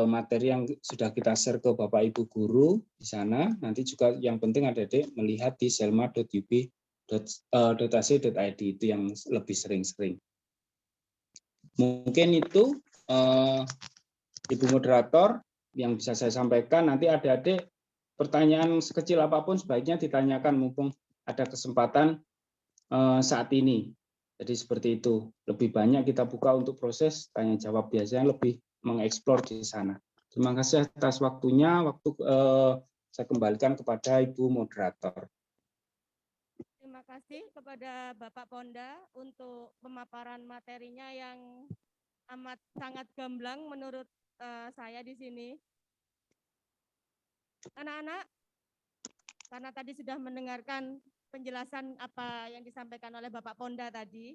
materi yang sudah kita share ke Bapak Ibu guru di sana. Nanti juga yang penting adik-adik melihat di selma.ub.ac.id, itu yang lebih sering-sering. Mungkin itu Ibu moderator yang bisa saya sampaikan. Nanti adik-adik pertanyaan sekecil apapun sebaiknya ditanyakan mumpung ada kesempatan saat ini. Jadi seperti itu. Lebih banyak kita buka untuk proses tanya jawab, biasanya lebih mengeksplor di sana. Terima kasih atas waktunya. Saya kembalikan kepada Ibu moderator. Terima kasih kepada Bapak Ponda untuk pemaparan materinya yang amat sangat gamblang menurut saya di sini. Anak-anak, karena tadi sudah mendengarkan penjelasan apa yang disampaikan oleh Bapak Ponda tadi,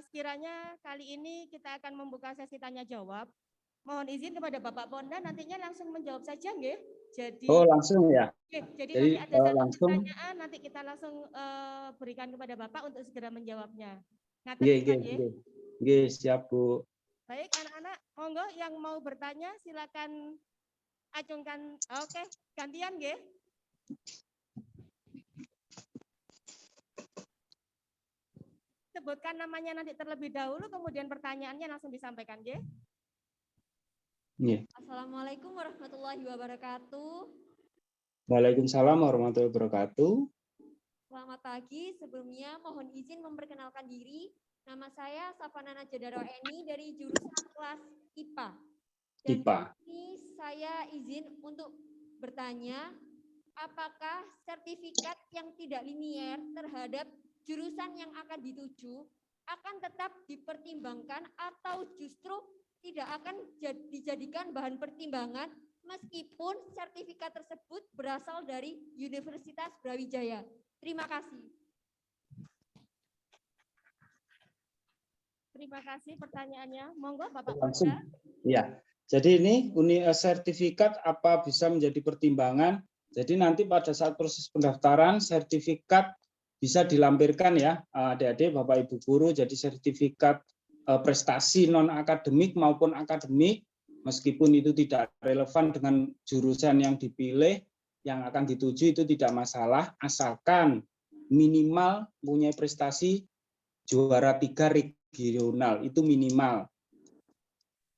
sekiranya kali ini kita akan membuka sesi tanya jawab. Mohon izin kepada Bapak Ponda nantinya langsung menjawab saja, nggih. Jadi langsung ya. jadi Jadi nanti ada satu langsung pertanyaan nanti kita langsung berikan kepada Bapak untuk segera menjawabnya. nggih, siap Bu. Baik anak-anak, monggo yang mau bertanya silakan acungkan. Oke, gantian nggih. Sebutkan namanya nanti terlebih dahulu, kemudian pertanyaannya langsung disampaikan, nggih. Assalamualaikum warahmatullahi wabarakatuh. Waalaikumsalam warahmatullahi wabarakatuh. Selamat pagi. Sebelumnya mohon izin memperkenalkan diri. Nama saya Safanana Jadaro Eni dari jurusan kelas IPA. Dan ini saya izin untuk bertanya, apakah sertifikat yang tidak linier terhadap jurusan yang akan dituju akan tetap dipertimbangkan atau justru tidak akan dijadikan bahan pertimbangan meskipun sertifikat tersebut berasal dari Universitas Brawijaya. Terima kasih. Terima kasih pertanyaannya. Monggo Bapak langsung. Ponda. Ya. Jadi ini sertifikat apa bisa menjadi pertimbangan. Jadi nanti pada saat proses pendaftaran sertifikat bisa dilampirkan ya adik-adik, Bapak Ibu guru. Jadi sertifikat prestasi non akademik maupun akademik, meskipun itu tidak relevan dengan jurusan yang dipilih, yang akan dituju itu tidak masalah, asalkan minimal punya prestasi juara 3 regional, itu minimal.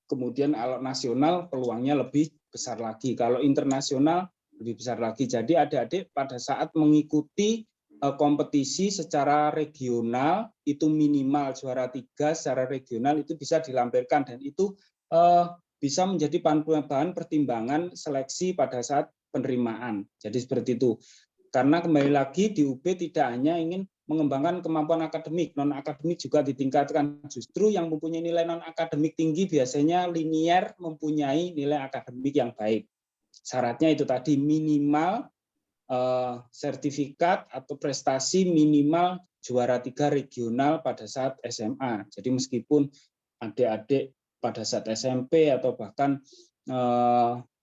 Kemudian kalau nasional peluangnya lebih besar lagi, kalau internasional lebih besar lagi. Jadi adik-adik pada saat mengikuti kompetisi secara regional itu minimal juara 3 secara regional itu bisa dilampirkan dan itu bisa menjadi bahan pertimbangan seleksi pada saat penerimaan. Jadi seperti itu. Karena kembali lagi di UB tidak hanya ingin mengembangkan kemampuan akademik, non akademik juga ditingkatkan. Justru yang mempunyai nilai non akademik tinggi biasanya linier mempunyai nilai akademik yang baik. Syaratnya itu tadi minimal sertifikat atau prestasi minimal juara 3 regional pada saat SMA. Jadi meskipun adik-adik pada saat SMP atau bahkan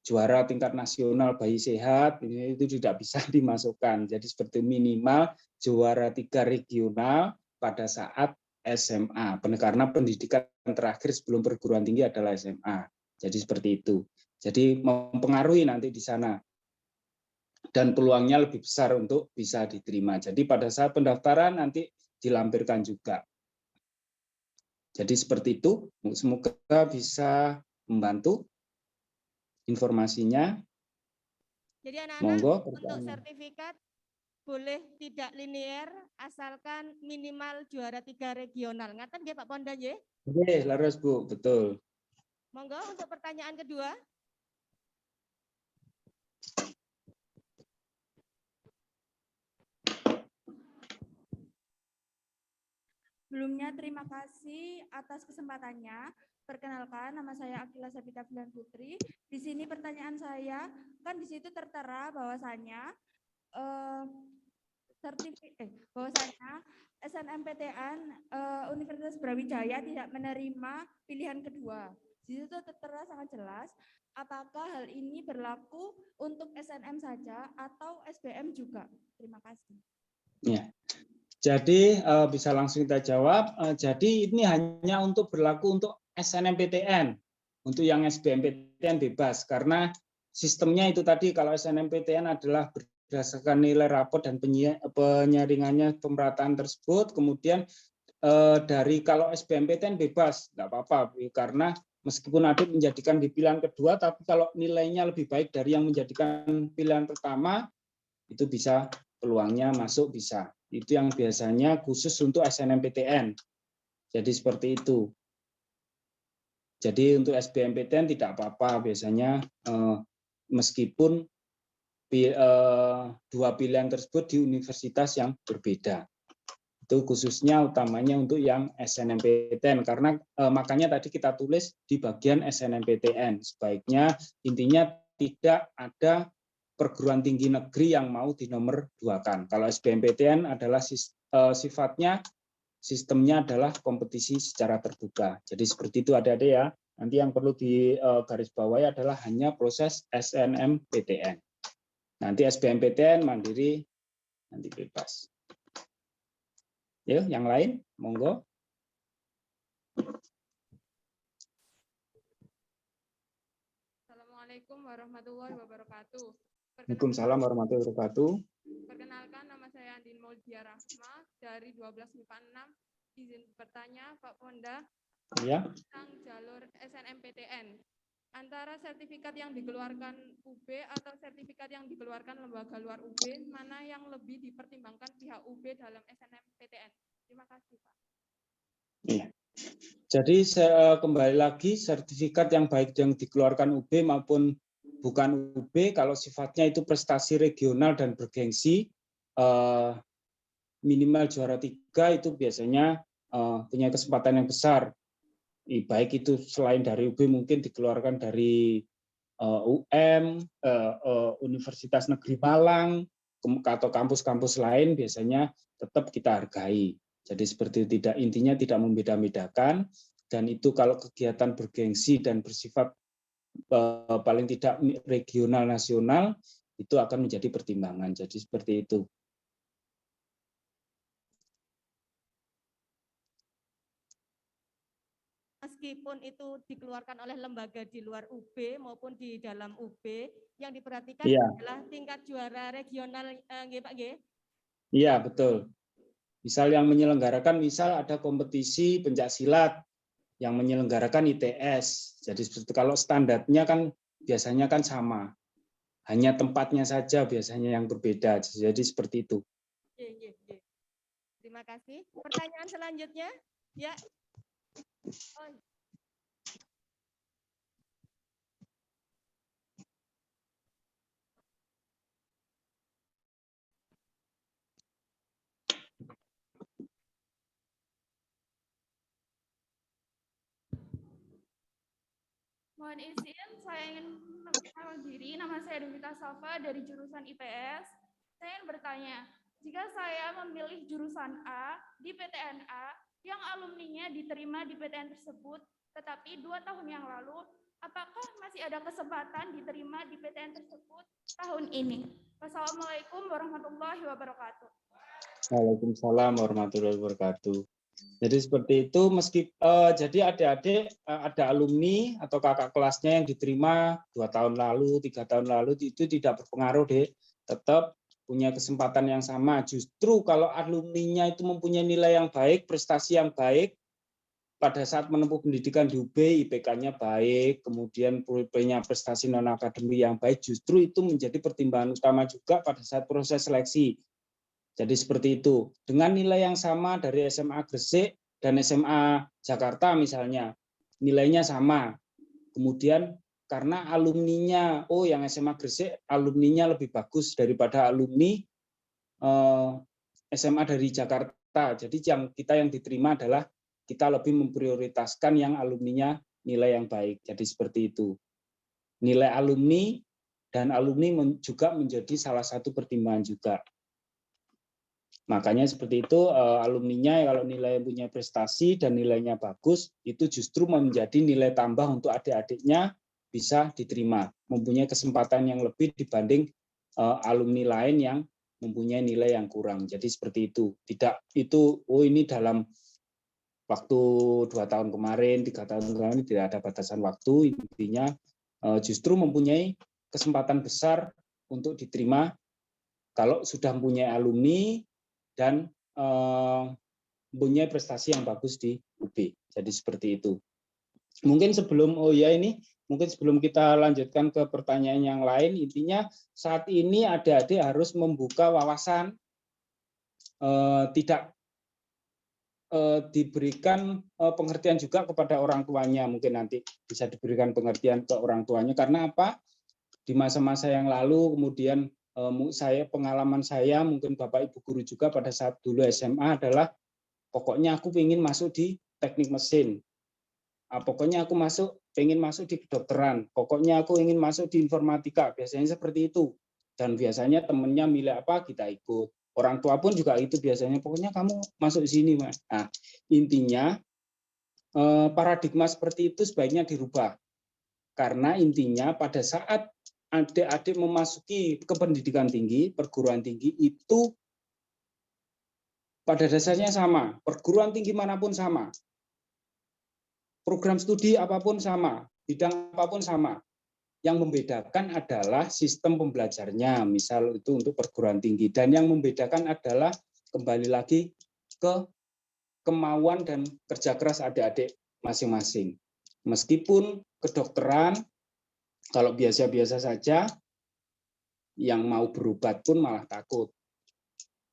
juara tingkat nasional bayi sehat itu tidak bisa dimasukkan. Jadi seperti minimal juara 3 regional pada saat SMA. Karena pendidikan terakhir sebelum perguruan tinggi adalah SMA. Jadi seperti itu. Jadi mempengaruhi nanti di sana. Dan peluangnya lebih besar untuk bisa diterima. Jadi pada saat pendaftaran nanti dilampirkan juga. Jadi seperti itu, semoga bisa membantu informasinya. Jadi anak-anak untuk sertifikat boleh tidak linier asalkan minimal juara 3 regional. Ngaten nggih Pak Ponda nggih? Nggih, laras Bu, betul. Monggo untuk pertanyaan kedua. Sebelumnya terima kasih atas kesempatannya. Perkenalkan, nama saya Akila Sabita Filan Putri. Di sini pertanyaan saya, kan di situ tertera bahwasannya bahwasannya SNMPTN Universitas Brawijaya tidak menerima pilihan kedua. Di situ tertera sangat jelas. Apakah hal ini berlaku untuk SNM saja atau SBM juga? Terima kasih. Ya. Jadi bisa langsung kita jawab. Jadi ini hanya untuk berlaku untuk SNMPTN. Untuk yang SBMPTN bebas karena sistemnya itu tadi kalau SNMPTN adalah berdasarkan nilai rapor dan penyaringannya pemerataan tersebut. Kemudian dari kalau SBMPTN bebas, nggak apa-apa karena meskipun adik menjadikan di pilihan kedua, tapi kalau nilainya lebih baik dari yang menjadikan pilihan pertama, itu bisa peluangnya masuk bisa. Itu yang biasanya khusus untuk SNMPTN. Jadi seperti itu. Jadi untuk SBMPTN tidak apa-apa biasanya meskipun dua pilihan tersebut di universitas yang berbeda. Itu khususnya utamanya untuk yang SNMPTN, karena makanya tadi kita tulis di bagian SNMPTN, sebaiknya intinya tidak ada perguruan tinggi negeri yang mau dinomor 2-kan. Kalau SBMPTN adalah sifatnya sistemnya adalah kompetisi secara terbuka. Jadi seperti itu adik-adik ya. Nanti yang perlu digarisbawahi adalah hanya proses SNMPTN. Nanti SBMPTN mandiri nanti bebas. Ya, yang lain, monggo. Assalamualaikum warahmatullahi wabarakatuh. Waalaikumsalam warahmatullahi wabarakatuh. Perkenalkan, nama saya Andin Maulia Rahma dari 12 MIPA 6. Izin bertanya, Pak Ponda, Ya. tentang jalur SNMPTN. Antara sertifikat yang dikeluarkan UB atau sertifikat yang dikeluarkan lembaga luar UB, mana yang lebih dipertimbangkan pihak UB dalam SNMPTN? Terima kasih, Pak. Iya. Jadi kembali lagi, sertifikat yang baik yang dikeluarkan UB maupun bukan UB, kalau sifatnya itu prestasi regional dan bergengsi, minimal juara 3 itu biasanya punya kesempatan yang besar. Baik itu selain dari UB mungkin dikeluarkan dari UM, Universitas Negeri Malang, atau kampus-kampus lain, biasanya tetap kita hargai. Jadi seperti itu, intinya tidak membeda-bedakan, dan itu kalau kegiatan bergengsi dan bersifat paling tidak regional nasional, itu akan menjadi pertimbangan. Jadi seperti itu. Meskipun itu dikeluarkan oleh lembaga di luar UB maupun di dalam UB, yang diperhatikan adalah tingkat juara regional, nggih Pak nggih? Iya, betul. Misal yang menyelenggarakan, misal ada kompetisi pencaksilat yang menyelenggarakan ITS. Jadi seperti kalau standarnya kan biasanya kan sama. Hanya tempatnya saja biasanya yang berbeda. Jadi seperti itu. Terima kasih. Pertanyaan selanjutnya, ya. Oh. Mohon izin, saya ingin memperkenalkan diri. Nama saya Devita Safa dari jurusan IPS. Saya ingin bertanya, jika saya memilih jurusan A di PTN-A, yang alumninya diterima di PTN tersebut, tetapi 2 tahun yang lalu, apakah masih ada kesempatan diterima di PTN tersebut tahun ini? Wassalamualaikum warahmatullahi wabarakatuh. Waalaikumsalam warahmatullahi wabarakatuh. Jadi seperti itu, jadi adik-adik ada alumni atau kakak kelasnya yang diterima 2 tahun lalu, 3 tahun lalu, itu tidak berpengaruh, Dek. Tetap punya kesempatan yang sama. Justru kalau alumninya itu mempunyai nilai yang baik, prestasi yang baik, pada saat menempuh pendidikan di UB, IPK-nya baik, kemudian punya prestasi non-akademik yang baik, justru itu menjadi pertimbangan utama juga pada saat proses seleksi. Jadi seperti itu. Dengan nilai yang sama dari SMA Gresik dan SMA Jakarta misalnya, nilainya sama. Kemudian karena alumninya, yang SMA Gresik alumninya lebih bagus daripada alumni SMA dari Jakarta. Jadi kita yang diterima adalah kita lebih memprioritaskan yang alumninya nilai yang baik. Jadi seperti itu. Nilai alumni dan alumni juga menjadi salah satu pertimbangan juga. Makanya seperti itu, alumninya kalau nilai punya prestasi dan nilainya bagus, itu justru menjadi nilai tambah untuk adik-adiknya bisa diterima, mempunyai kesempatan yang lebih dibanding alumni lain yang mempunyai nilai yang kurang. Jadi seperti itu. Tidak itu, ini dalam waktu 2 tahun kemarin, 3 tahun kemarin tidak ada batasan waktu, intinya justru mempunyai kesempatan besar untuk diterima kalau sudah mempunyai alumni dan mempunyai prestasi yang bagus di UB. Jadi seperti itu. Mungkin sebelum mungkin sebelum kita lanjutkan ke pertanyaan yang lain, intinya saat ini adik-adik harus membuka wawasan, tidak diberikan pengertian juga kepada orang tuanya, mungkin nanti bisa diberikan pengertian ke orang tuanya. Karena apa? Di masa-masa yang lalu kemudian pengalaman saya, mungkin Bapak Ibu guru juga pada saat dulu SMA adalah pokoknya aku ingin masuk di teknik mesin. Pokoknya aku pengen masuk di kedokteran. Pokoknya aku ingin masuk di informatika. Biasanya seperti itu. Dan biasanya temennya milih apa, kita ikut. Orang tua pun juga itu biasanya. Pokoknya kamu masuk di sini, Mas. Nah, intinya paradigma seperti itu sebaiknya dirubah. Karena intinya pada saat adik-adik memasuki ke pendidikan tinggi, perguruan tinggi itu pada dasarnya sama, perguruan tinggi manapun sama, program studi apapun sama, bidang apapun sama. Yang membedakan adalah sistem pembelajarnya, misal itu untuk perguruan tinggi. Dan yang membedakan adalah kembali lagi ke kemauan dan kerja keras adik-adik masing-masing. Meskipun kedokteran, kalau biasa-biasa saja, yang mau berobat pun malah takut.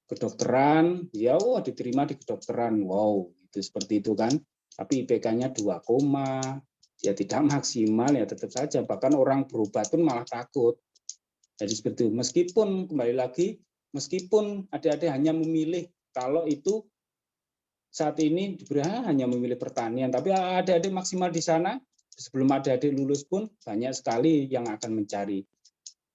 Kedokteran, ya diterima di kedokteran, wow, itu seperti itu kan. Tapi IPK-nya 2, ya tidak maksimal, ya tetap saja. Bahkan orang berobat pun malah takut. Jadi seperti itu. Meskipun, kembali lagi, meskipun adik-adik hanya memilih, kalau itu saat ini hanya memilih pertanian, tapi adik-adik maksimal di sana, sebelum adik-adik lulus pun banyak sekali yang akan mencari.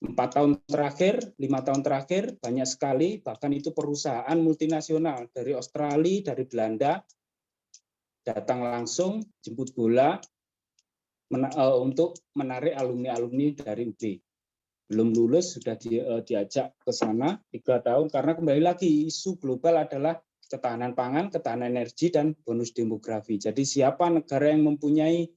4 tahun terakhir, 5 tahun terakhir, banyak sekali, bahkan itu perusahaan multinasional dari Australia, dari Belanda, datang langsung jemput bola untuk menarik alumni-alumni dari UB. Belum lulus sudah diajak ke sana 3 tahun, karena kembali lagi isu global adalah ketahanan pangan, ketahanan energi, dan bonus demografi. Jadi siapa negara yang mempunyai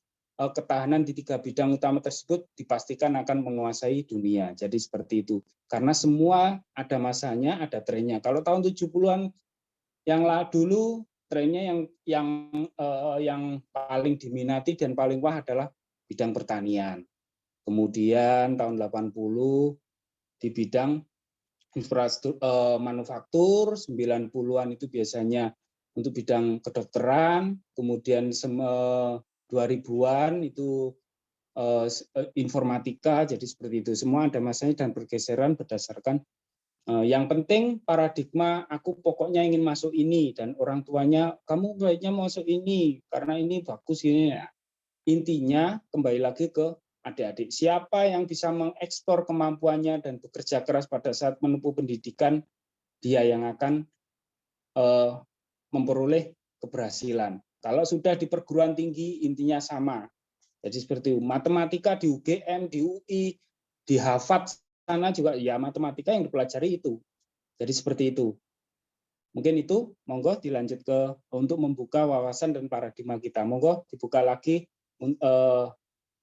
ketahanan di 3 bidang utama tersebut dipastikan akan menguasai dunia. Jadi seperti itu. Karena semua ada masanya, ada trennya. Kalau tahun 70-an yang dulu trennya yang paling diminati dan paling wah adalah bidang pertanian. Kemudian tahun 80 di bidang infrastruktur manufaktur, 90-an itu biasanya untuk bidang kedokteran, kemudian 2000-an itu informatika, jadi seperti itu. Semua ada masanya dan bergeseran berdasarkan yang penting paradigma aku pokoknya ingin masuk ini, dan orang tuanya kamu baiknya masuk ini karena ini bagus ini. Intinya kembali lagi ke adik-adik, siapa yang bisa mengekspor kemampuannya dan bekerja keras pada saat menempuh pendidikan, dia yang akan memperoleh keberhasilan. Kalau sudah di perguruan tinggi, intinya sama. Jadi seperti itu. Matematika di UGM, di UI, di Harvard sana juga ya matematika yang dipelajari itu. Jadi seperti itu. Mungkin itu, monggo dilanjut untuk membuka wawasan dan paradigma kita. Monggo dibuka lagi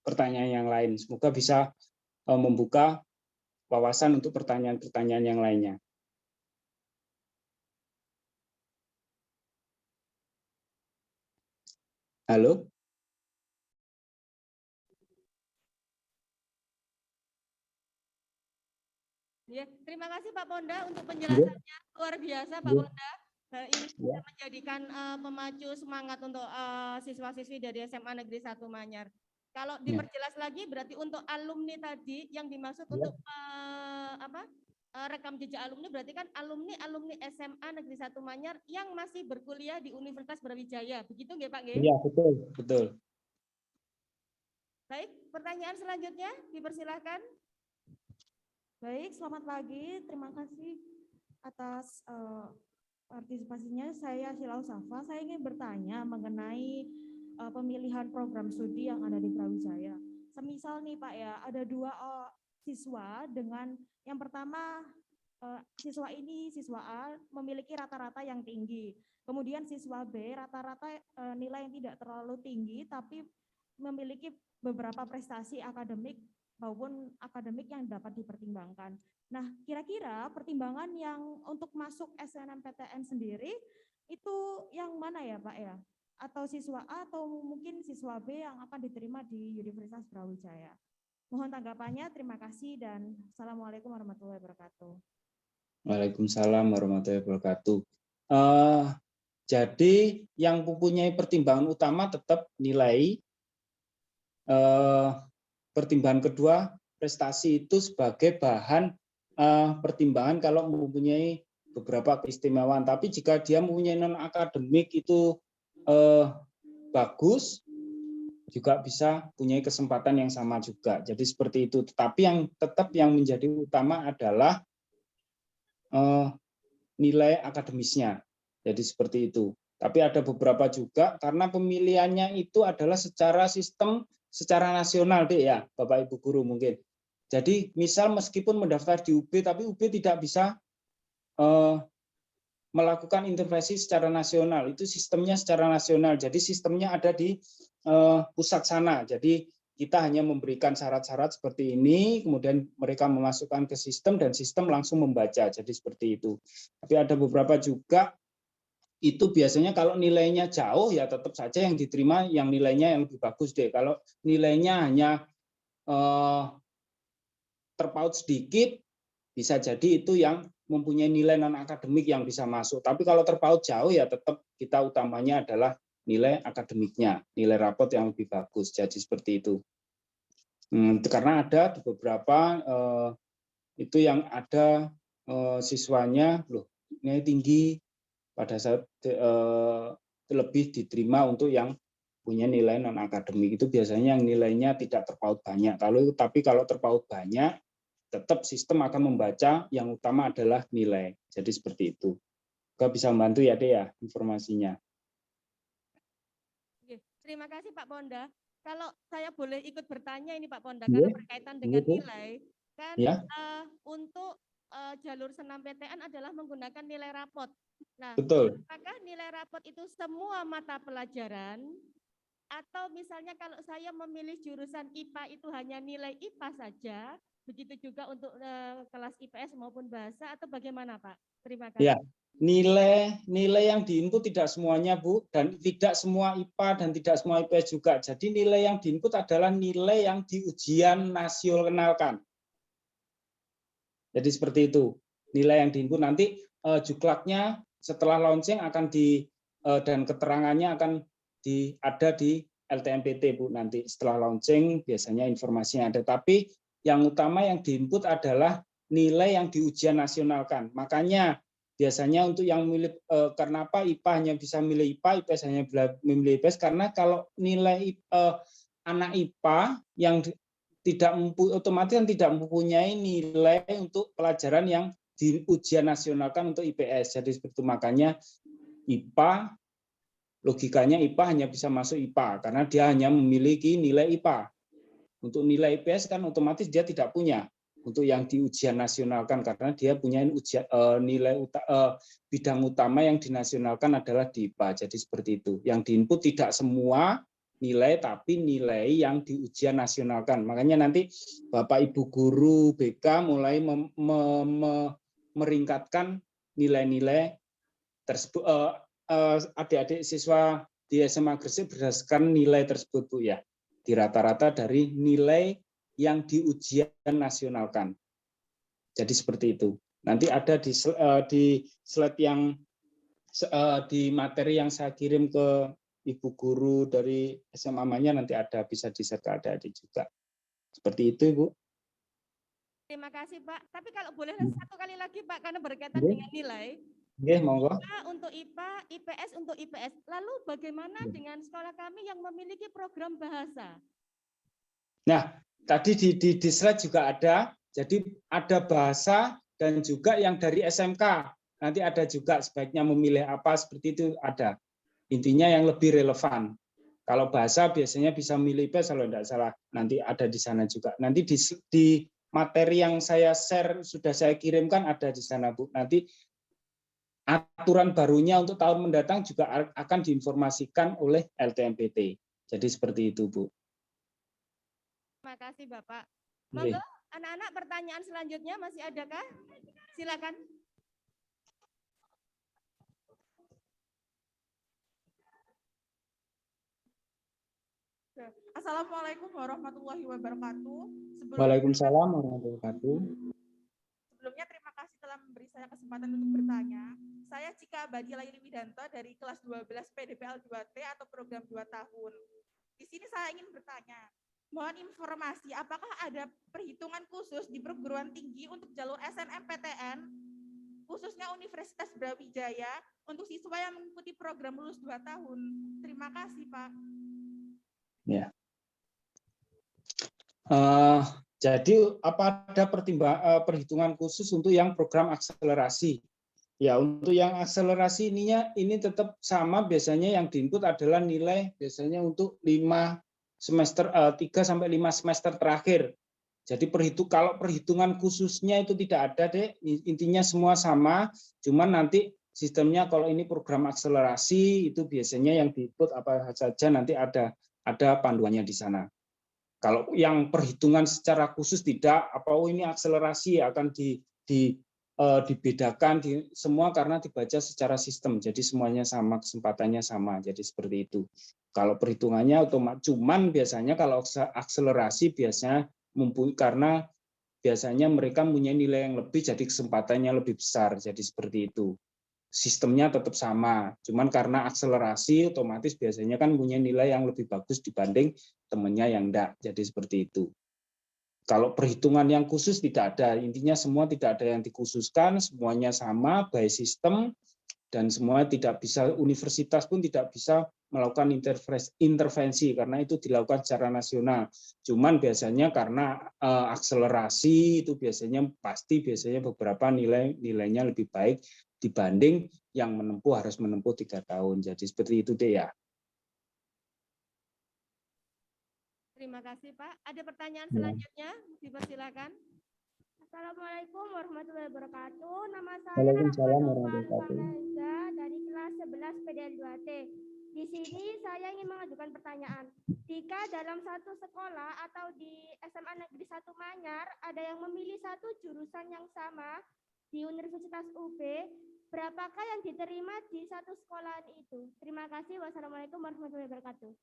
pertanyaan yang lain. Semoga bisa membuka wawasan untuk pertanyaan-pertanyaan yang lainnya. Halo? Ya, terima kasih Pak Ponda untuk penjelasannya. Luar biasa Pak Ponda. Ini bisa menjadikan pemacu semangat untuk siswa-siswi dari SMA Negeri 1 Manyar. Kalau diperjelas lagi, berarti untuk alumni tadi yang dimaksud untuk rekam jejak alumni, berarti kan alumni SMA Negeri 1 Manyar yang masih berkuliah di Universitas Brawijaya. Begitu nggih Pak? Iya, betul. Baik, pertanyaan selanjutnya dipersilahkan. Baik, selamat pagi. Terima kasih atas partisipasinya. Saya Silau Safa. Saya ingin bertanya mengenai pemilihan program studi yang ada di Brawijaya. Semisal nih Pak ya, ada 2 siswa dengan yang pertama siswa A memiliki rata-rata yang tinggi. Kemudian siswa B rata-rata nilai yang tidak terlalu tinggi tapi memiliki beberapa prestasi akademik maupun akademik yang dapat dipertimbangkan. Nah, kira-kira pertimbangan yang untuk masuk SNMPTN sendiri itu yang mana ya Pak ya? Atau siswa A atau mungkin siswa B yang akan diterima di Universitas Brawijaya? Mohon tanggapannya, terima kasih dan Assalamualaikum warahmatullahi wabarakatuh. Waalaikumsalam warahmatullahi wabarakatuh. Jadi yang mempunyai pertimbangan utama tetap nilai. Pertimbangan kedua, prestasi itu sebagai bahan pertimbangan kalau mempunyai beberapa keistimewaan. Tapi jika dia mempunyai non akademik itu bagus, juga bisa punya kesempatan yang sama juga. Jadi seperti itu. Tetapi yang tetap yang menjadi utama adalah nilai akademisnya. Jadi seperti itu. Tapi ada beberapa juga karena pemilihannya itu adalah secara sistem, secara nasional deh ya, Bapak Ibu guru mungkin. Jadi misal meskipun mendaftar di UB, tapi UB tidak bisa melakukan intervensi secara nasional. Itu sistemnya secara nasional. Jadi sistemnya ada di pusat sana. Jadi kita hanya memberikan syarat-syarat seperti ini, kemudian mereka memasukkan ke sistem dan sistem langsung membaca. Jadi seperti itu. Tapi ada beberapa juga itu biasanya kalau nilainya jauh ya tetap saja yang diterima yang nilainya yang lebih bagus deh. Kalau nilainya hanya terpaut sedikit, bisa jadi itu yang mempunyai nilai non akademik yang bisa masuk. Tapi kalau terpaut jauh ya tetap kita utamanya adalah nilai akademiknya, nilai rapot yang lebih bagus. Jadi seperti itu. Karena ada di beberapa itu yang ada siswanya loh nilai tinggi pada saat lebih diterima untuk yang punya nilai non akademik itu biasanya yang nilainya tidak terpaut banyak. Tapi kalau terpaut banyak tetap sistem akan membaca yang utama adalah nilai. Jadi seperti itu. Semoga bisa membantu ya Dea informasinya. Terima kasih Pak Ponda. Kalau saya boleh ikut bertanya ini Pak Ponda, karena berkaitan dengan nilai, kan untuk jalur senam PTN adalah menggunakan nilai rapot. Nah, betul. apakah nilai rapot itu semua mata pelajaran? Atau misalnya kalau saya memilih jurusan IPA itu hanya nilai IPA saja, begitu juga untuk kelas IPS maupun bahasa, atau bagaimana Pak? Terima kasih. Ya. Nilai yang diinput tidak semuanya Bu, dan tidak semua IPA dan tidak semua IPS juga. Jadi nilai yang diinput adalah nilai yang di ujian nasionalkan. Jadi seperti itu. Nilai yang diinput nanti juklaknya setelah launching akan dan keterangannya akan ada di LTMPT Bu nanti setelah launching biasanya informasinya ada. Tapi yang utama yang diinput adalah nilai yang di ujian nasionalkan. Makanya biasanya untuk yang memilih kenapa IPA hanya bisa milih IPA, IPS hanya memilih IPS karena kalau nilai anak IPA yang tidak otomatis tidak mempunyai nilai untuk pelajaran yang di ujian nasionalkan untuk IPS. Jadi seperti itu makanya IPA logikanya IPA hanya bisa masuk IPA karena dia hanya memiliki nilai IPA. Untuk nilai IPS kan otomatis dia tidak punya. Untuk yang di ujian nasionalkan karena dia punya nilai bidang utama yang dinasionalkan adalah di IPA. Jadi seperti itu. Yang diinput tidak semua nilai tapi nilai yang di ujian nasionalkan. Makanya nanti Bapak Ibu guru BK mulai meringkatkan nilai-nilai tersebut adik-adik siswa di SMA Gresik berdasarkan nilai tersebut Bu ya. Di rata-rata dari nilai yang di ujian nasionalkan. Jadi seperti itu. Nanti ada di slide yang di materi yang saya kirim ke Ibu guru dari SMA Manya nanti ada bisa di-share ke adik-adik juga. Seperti itu Ibu. Terima kasih Pak. Tapi kalau boleh satu kali lagi Pak karena berkaitan dengan nilai. Monggo. IPA untuk IPA, IPS untuk IPS. Lalu bagaimana dengan sekolah kami yang memiliki program bahasa? Nah, tadi di slide juga ada, jadi ada bahasa dan juga yang dari SMK. Nanti ada juga sebaiknya memilih apa seperti itu ada. Intinya yang lebih relevan. Kalau bahasa biasanya bisa milih IPS kalau tidak salah. Nanti ada di sana juga. Nanti di materi yang saya share sudah saya kirimkan ada di sana Bu. Nanti aturan barunya untuk tahun mendatang juga akan diinformasikan oleh LTMPT. Jadi seperti itu Bu. Terima kasih Bapak. Monggo anak-anak pertanyaan selanjutnya masih adakah? Silakan. Assalamualaikum warahmatullahi wabarakatuh. Waalaikumsalam warahmatullahi wabarakatuh. Sebelumnya terima kasih telah memberi saya kesempatan untuk bertanya. Saya Cika Badi Laili Widanto dari kelas 12 PDPL 2T atau program 2 tahun. Di sini saya ingin bertanya, mohon informasi apakah ada perhitungan khusus di perguruan tinggi untuk jalur SNMPTN, khususnya Universitas Brawijaya, untuk siswa yang mengikuti program lulus 2 tahun. Terima kasih, Pak. Ya. Jadi apa ada perhitungan khusus untuk yang program akselerasi? Ya, untuk yang akselerasi ini tetap sama, biasanya yang diinput adalah nilai biasanya untuk 3 sampai 5 semester terakhir. Jadi kalau perhitungan khususnya itu tidak ada, Dek. Intinya semua sama, cuman nanti sistemnya kalau ini program akselerasi itu biasanya yang diinput apa saja nanti ada panduannya di sana. Kalau yang perhitungan secara khusus tidak, ini akselerasi akan dibedakan semua karena dibaca secara sistem, jadi semuanya sama, kesempatannya sama, jadi seperti itu. Kalau perhitungannya otomatis, cuman biasanya kalau akselerasi biasanya karena biasanya mereka punya nilai yang lebih, jadi kesempatannya lebih besar, jadi seperti itu. Sistemnya tetap sama, cuman karena akselerasi otomatis biasanya kan punya nilai yang lebih bagus dibanding temannya yang enggak, jadi seperti itu. Kalau perhitungan yang khusus tidak ada, intinya semua tidak ada yang dikhususkan, semuanya sama, by sistem, dan semua tidak bisa, universitas pun tidak bisa melakukan intervensi, karena itu dilakukan secara nasional. Cuman biasanya karena akselerasi itu biasanya beberapa nilainya lebih baik dibanding yang harus menempuh 3 tahun. Jadi seperti itu deh ya. Terima kasih, Pak. Ada pertanyaan selanjutnya? Dipersilakan. Assalamualaikum warahmatullahi wabarakatuh. Nama saya Waalaikumsalam Rahma warahmatullahi wabarakatuh. Farneza dari kelas 11 PDN 2T. Di sini saya ingin mengajukan pertanyaan. Jika dalam satu sekolah atau di SMA Negeri 1 Manyar ada yang memilih satu jurusan yang sama di Universitas UB, berapakah yang diterima di satu sekolahan itu? Terima kasih. Wassalamualaikum warahmatullahi wabarakatuh.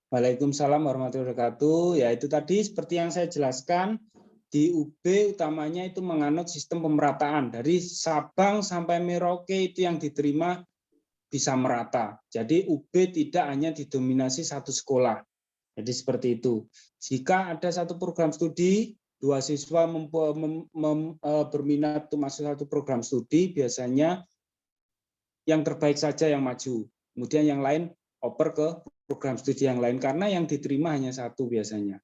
Waalaikumsalam warahmatullahi wabarakatuh. Ya, itu tadi seperti yang saya jelaskan, di UB utamanya itu menganut sistem pemerataan. Dari Sabang sampai Merauke itu yang diterima bisa merata. Jadi UB tidak hanya didominasi satu sekolah. Jadi seperti itu. Jika ada satu program studi, 2 siswa berminat untuk masuk satu program studi, biasanya yang terbaik saja yang maju. Kemudian yang lain oper ke program studi yang lain, karena yang diterima hanya satu biasanya.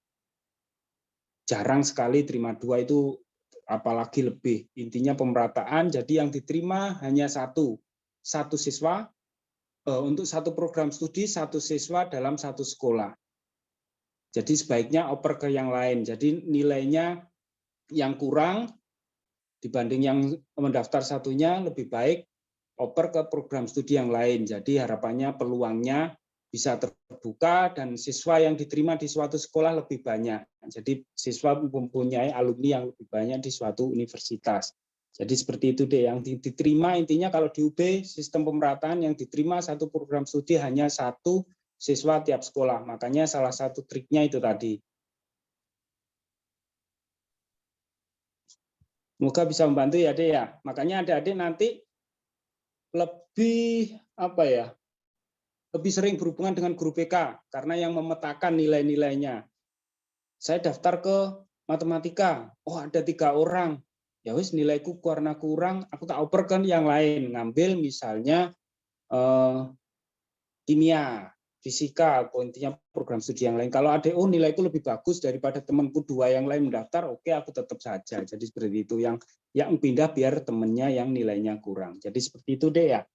Jarang sekali terima 2, itu apalagi lebih. Intinya pemerataan, jadi yang diterima hanya satu siswa untuk satu program studi, 1 siswa dalam satu sekolah. Jadi sebaiknya oper ke yang lain. Jadi nilainya yang kurang dibanding yang mendaftar satunya lebih baik oper ke program studi yang lain. Jadi harapannya peluangnya bisa terbuka dan siswa yang diterima di suatu sekolah lebih banyak. Jadi siswa mempunyai alumni yang lebih banyak di suatu universitas. Jadi seperti itu deh yang diterima, intinya kalau di UB sistem pemerataan yang diterima satu program studi hanya 1 siswa tiap sekolah. Makanya salah satu triknya itu tadi. Semoga bisa membantu ya, Dek ya. Makanya adik-adik nanti lebih lebih sering berhubungan dengan guru BK karena yang memetakan nilai-nilainya. Saya daftar ke matematika, ada 3 orang, ya wis nilaiku karena kurang, aku tak operkan yang lain, ngambil misalnya kimia, fisika, atau intinya program studi yang lain. Kalau ADO nilaiku lebih bagus daripada temanku 2 yang lain mendaftar, oke aku tetap saja. Jadi seperti itu, yang pindah biar temennya yang nilainya kurang. Jadi seperti itu deh ya.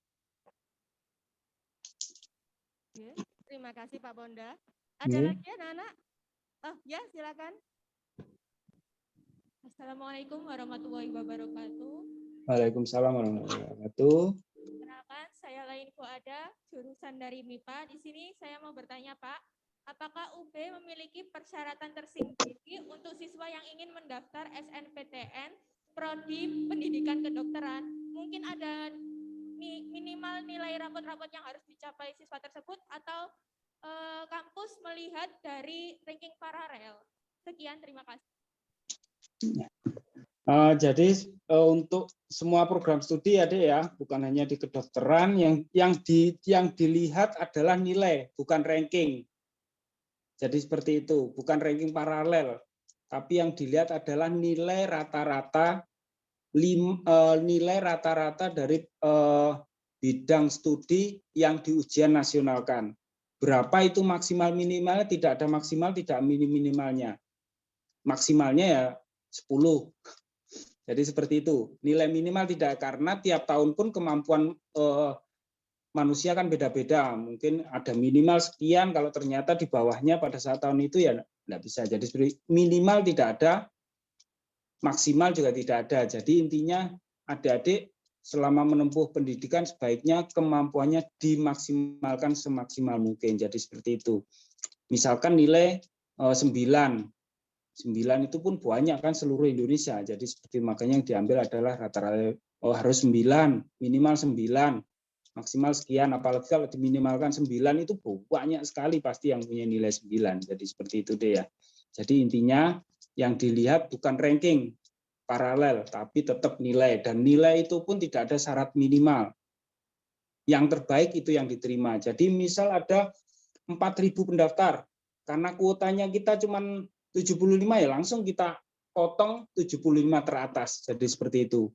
Terima kasih Pak Bonda. Ada lagi anak-anak? Ya silakan. Assalamualaikum warahmatullahi wabarakatuh. Waalaikumsalam warahmatullahi wabarakatuh. Perkenalkan, saya Lain Fuada, jurusan dari MIPA. Di sini saya mau bertanya, Pak, apakah UB memiliki persyaratan tersendiri untuk siswa yang ingin mendaftar SNPTN Prodi Pendidikan Kedokteran? Mungkin ada minimal nilai rapot-rapot yang harus dicapai siswa tersebut atau kampus melihat dari ranking paralel. Sekian, terima kasih. Jadi untuk semua program studi ya, Dek ya, bukan hanya di kedokteran, yang dilihat adalah nilai, bukan ranking. Jadi seperti itu, bukan ranking paralel, tapi yang dilihat adalah nilai rata-rata dari bidang studi yang diujian nasionalkan. Berapa itu maksimal minimalnya? Tidak ada maksimal, tidak minimalnya. Maksimalnya ya 10. Jadi seperti itu. Nilai minimal tidak, karena tiap tahun pun kemampuan manusia kan beda-beda. Mungkin ada minimal sekian, kalau ternyata di bawahnya pada saat tahun itu ya tidak bisa. Jadi minimal tidak ada, maksimal juga tidak ada. Jadi intinya adik-adik selama menempuh pendidikan sebaiknya kemampuannya dimaksimalkan semaksimal mungkin. Jadi seperti itu. Misalkan nilai 9 itu pun banyak kan seluruh Indonesia. Jadi seperti makanya yang diambil adalah rata-rata harus 9, minimal 9, maksimal sekian. Apalagi kalau diminimalkan 9 itu banyak sekali pasti yang punya nilai 9. Jadi seperti itu deh ya. Jadi intinya yang dilihat bukan ranking paralel, tapi tetap nilai. Dan nilai itu pun tidak ada syarat minimal. Yang terbaik itu yang diterima. Jadi misal ada 4.000 pendaftar, karena kuotanya kita cuma 75 ya langsung kita potong 75 teratas. Jadi seperti itu.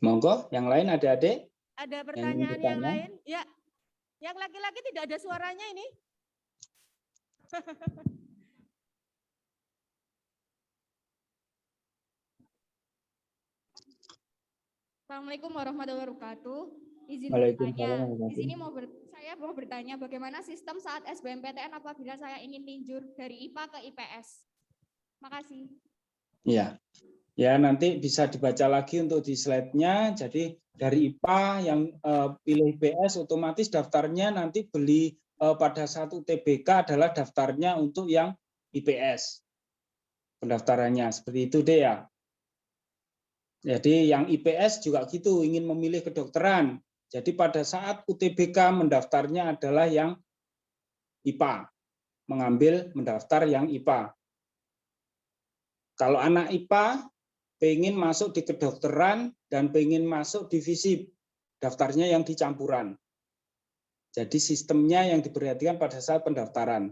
Monggo, yang lain adik-adik? Ada pertanyaan yang lain? Ya, yang laki-laki tidak ada suaranya ini. Assalamualaikum warahmatullahi wabarakatuh. Izin Waalaikumsalam. bertanya. Di sini saya mau bertanya bagaimana sistem saat SBMPTN apabila saya ingin linjur dari IPA ke IPS. Makasih. Ya. Ya, nanti bisa dibaca lagi untuk di slide-nya. Jadi dari IPA yang pilih IPS otomatis daftarnya nanti beli pada saat UTBK adalah daftarnya untuk yang IPS. Pendaftarannya seperti itu deh ya. Jadi yang IPS juga gitu, ingin memilih kedokteran. Jadi pada saat UTBK mendaftarnya adalah yang IPA, mendaftar yang IPA. Kalau anak IPA pengen masuk di kedokteran dan pengen masuk di FISIP, daftarnya yang di campuran. Jadi sistemnya yang diperhatikan pada saat pendaftaran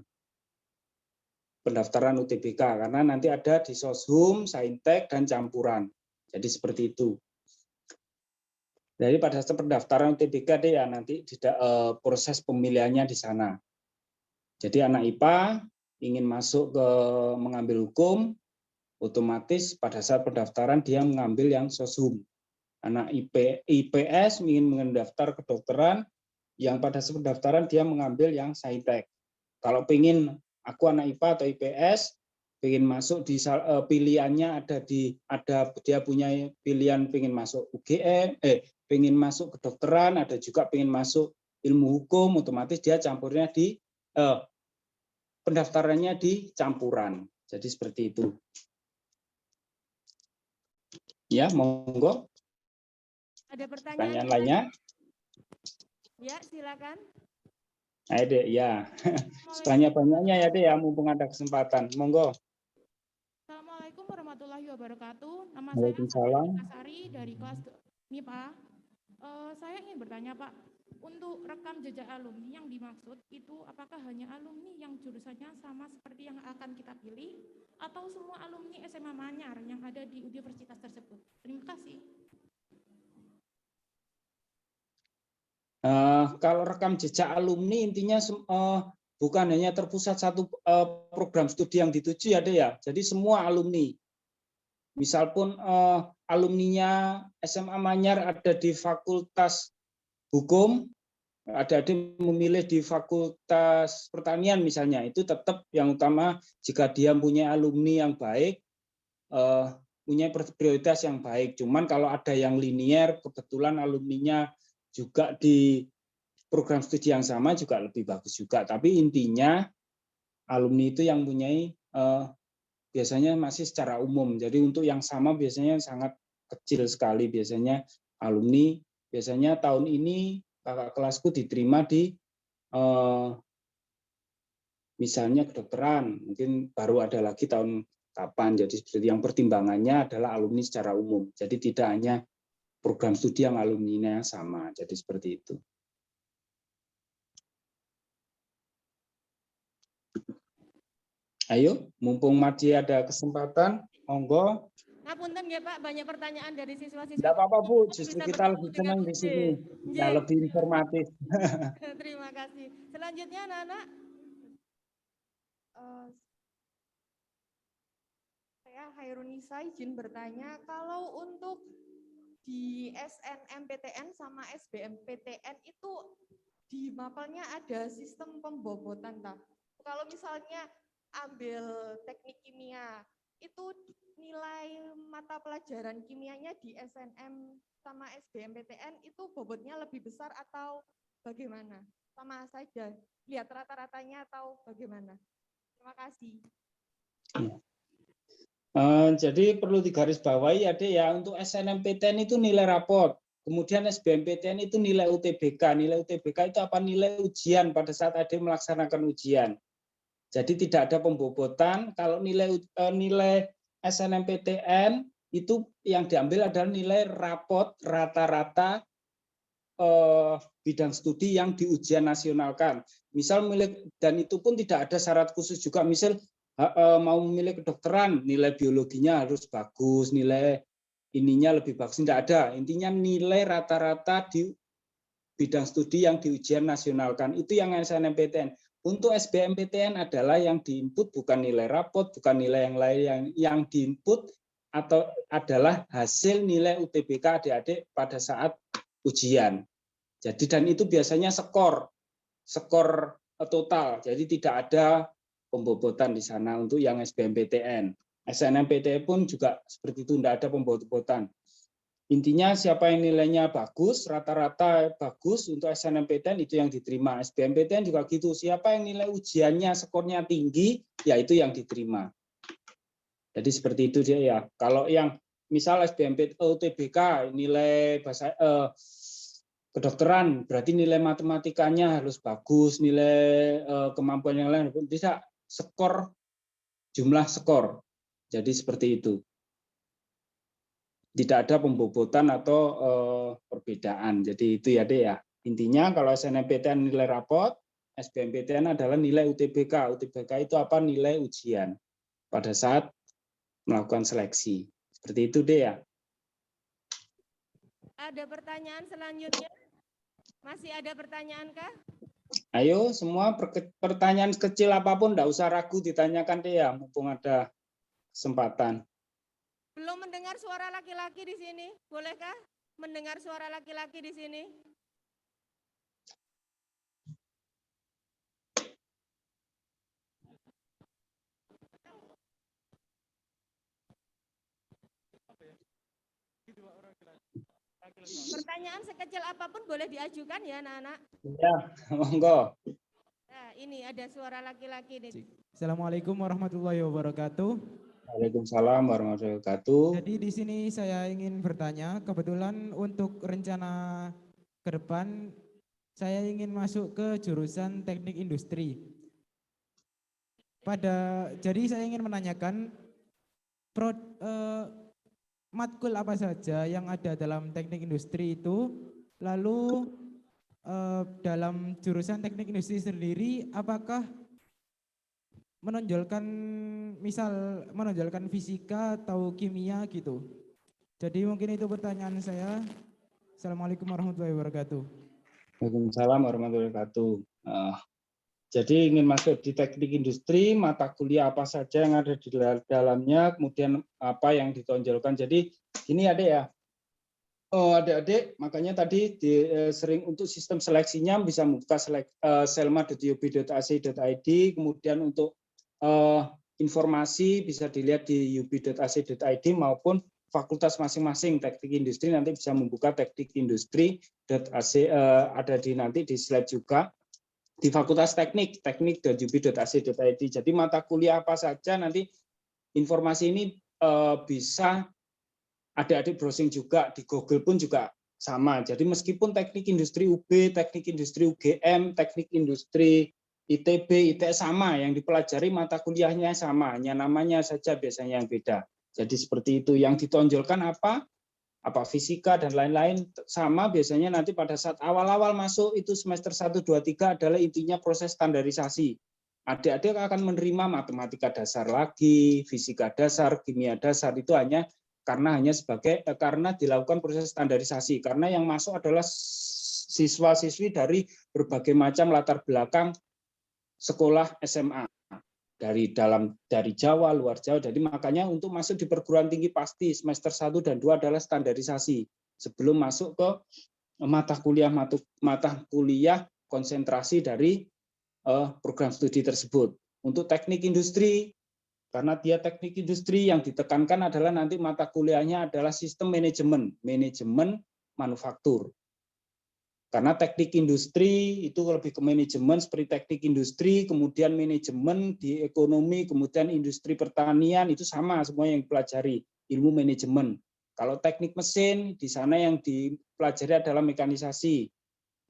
UTBK, karena nanti ada di Soshum, Saintek, dan campuran. Jadi seperti itu. Jadi pada saat pendaftaran UTBK deh ya nanti proses pemilihannya di sana. Jadi anak IPA ingin masuk ke mengambil hukum, otomatis pada saat pendaftaran dia mengambil yang Soshum. Anak IPS ingin mendaftar kedokteran, yang pada saat pendaftaran dia mengambil yang Saintek. Kalau pengen aku anak IPA atau IPS pengen masuk di pilihannya ada dia punya pilihan pengen masuk UGM, pengen masuk kedokteran, ada juga pengen masuk ilmu hukum, otomatis dia campurnya di pendaftarannya di campuran. Jadi seperti itu. Ya, monggo. Ada pertanyaan lainnya? Ya, silakan. Ayo deh, ya. Banyak-banyaknya ya deh ya, mumpung ada kesempatan. Monggo. Assalamualaikum warahmatullahi wabarakatuh. Nama Waalaikumsalam. saya Sari dari kelas MIPA. Saya ingin bertanya Pak, untuk rekam jejak alumni yang dimaksud itu apakah hanya alumni yang jurusannya sama seperti yang akan kita pilih atau semua alumni SMA Manyar yang ada di universitas tersebut? Terima kasih. Kalau rekam jejak alumni intinya bukan hanya terpusat satu program studi yang dituju ya deh ya. Jadi semua alumni. Misal pun alumninya SMA Manyar ada di Fakultas Hukum, ada memilih di Fakultas Pertanian misalnya, itu tetap yang utama jika dia punya alumni yang baik, punya prioritas yang baik. Cuman kalau ada yang linier, kebetulan alumninya juga di program studi yang sama juga lebih bagus juga. Tapi intinya alumni itu yang punyai biasanya masih secara umum. Jadi untuk yang sama biasanya sangat kecil sekali biasanya alumni. Biasanya tahun ini kakak kelasku diterima di misalnya kedokteran, mungkin baru ada lagi tahun kapan. Jadi seperti yang pertimbangannya adalah alumni secara umum. Jadi tidak hanya program studi yang alumninya sama. Jadi seperti itu. Ayo, mumpung Marji ada kesempatan, monggo. Ngapunten ya Pak, banyak pertanyaan dari siswa-siswi. Tidak apa-apa Bu, Bisa justru kita lebih bertemu dengan senang di UB. sini. Ya, Nggih. lebih informatif. Terima kasih. Selanjutnya anak-anak. Saya Hairunisa izin bertanya, kalau untuk di SNMPTN sama SBMPTN itu di mapelnya ada sistem pembobotan, tak? Kalau misalnya ambil teknik kimia, itu nilai mata pelajaran kimianya di SNM sama SBMPTN itu bobotnya lebih besar atau bagaimana? Sama saja, lihat rata-ratanya atau bagaimana? Terima kasih. Jadi perlu digarisbawahi ada ya, untuk SNMPTN itu nilai raport, kemudian SBMPTN itu nilai UTBK. Nilai UTBK itu apa? Nilai ujian pada saat ada melaksanakan ujian. Jadi tidak ada pembobotan. Kalau nilai SNMPTN itu yang diambil adalah nilai raport rata-rata bidang studi yang di ujian nasionalkan. Misal dan itu pun tidak ada syarat khusus juga. Misal mau memilih kedokteran, nilai biologinya harus bagus, nilai ininya lebih bagus, tidak ada. Intinya nilai rata-rata di bidang studi yang di ujian nasionalkan, itu yang SNMPTN. Untuk SBMPTN adalah yang diinput bukan nilai raport, bukan nilai yang lain, yang diinput atau adalah hasil nilai UTBK adik-adik pada saat ujian. Jadi dan itu biasanya skor total, jadi tidak ada pembobotan di sana untuk yang SBMPTN. SNMPTN pun juga seperti itu, tidak ada pembobotan. Intinya siapa yang nilainya bagus, rata-rata bagus untuk SNMPTN itu yang diterima. SBMPTN juga gitu, siapa yang nilai ujiannya skornya tinggi, ya itu yang diterima. Jadi seperti itu dia ya. Kalau yang misal SBMPTN UTBK nilai bahasa kedokteran, berarti nilai matematikanya harus bagus, nilai kemampuan yang lain tidak. Skor, jumlah skor. Jadi seperti itu. Tidak ada pembobotan atau perbedaan. Jadi itu ya deh ya. Intinya kalau SNMPTN nilai raport, SBMPTN adalah nilai UTBK. UTBK itu apa? Nilai ujian pada saat melakukan seleksi. Seperti itu deh ya. Ada pertanyaan selanjutnya? Masih ada pertanyaan kah? Ayo semua pertanyaan kecil apapun enggak usah ragu ditanyakan deh ya, mumpung ada kesempatan. Belum mendengar suara laki-laki di sini, bolehkah mendengar suara laki-laki di sini? Pertanyaan sekecil apapun boleh diajukan ya anak-anak. Ya, monggo. Nah, ini ada suara laki-laki nih. Assalamualaikum warahmatullahi wabarakatuh. Waalaikumsalam warahmatullahi wabarakatuh. Jadi di sini saya ingin bertanya, kebetulan untuk rencana ke depan saya ingin masuk ke jurusan teknik industri. Jadi saya ingin menanyakan matkul apa saja yang ada dalam teknik industri itu, lalu dalam jurusan teknik industri sendiri apakah menonjolkan fisika atau kimia gitu. Jadi mungkin itu pertanyaan saya. Assalamualaikum warahmatullahi wabarakatuh. Waalaikumsalam warahmatullahi wabarakatuh. Jadi ingin masuk di teknik industri, mata kuliah apa saja yang ada di dalamnya, kemudian apa yang ditonjolkan. Jadi ini ada ya, adik-adik, makanya tadi sering untuk sistem seleksinya bisa membuka selma.ub.ac.id, kemudian untuk informasi bisa dilihat di ub.ac.id maupun fakultas masing-masing teknik industri nanti bisa membuka teknik industri.ac, ada nanti di slide juga. Di Fakultas teknik.ub.ac.id. Jadi mata kuliah apa saja nanti informasi ini bisa adik-adik browsing juga, di Google pun juga sama. Jadi meskipun teknik industri UB, teknik industri UGM, teknik industri ITB, ITS sama, yang dipelajari mata kuliahnya sama, hanya namanya saja biasanya yang beda. Jadi seperti itu, yang ditonjolkan apa fisika dan lain-lain sama biasanya nanti pada saat awal-awal masuk itu semester 1, 2, 3 adalah intinya proses standarisasi. Adik-adik akan menerima matematika dasar lagi, fisika dasar, kimia dasar, itu hanya karena dilakukan proses standarisasi. Karena yang masuk adalah siswa-siswi dari berbagai macam latar belakang sekolah SMA. Dari Jawa, luar Jawa. Jadi makanya untuk masuk di perguruan tinggi pasti semester 1 dan 2 adalah standarisasi sebelum masuk ke mata kuliah konsentrasi dari program studi tersebut. Untuk teknik industri, karena dia teknik industri, yang ditekankan adalah nanti mata kuliahnya adalah sistem manajemen manufaktur. Karena teknik industri itu lebih ke manajemen seperti teknik industri, kemudian manajemen di ekonomi, kemudian industri pertanian, itu sama semua yang dipelajari, ilmu manajemen. Kalau teknik mesin, di sana yang dipelajari adalah mekanisasi.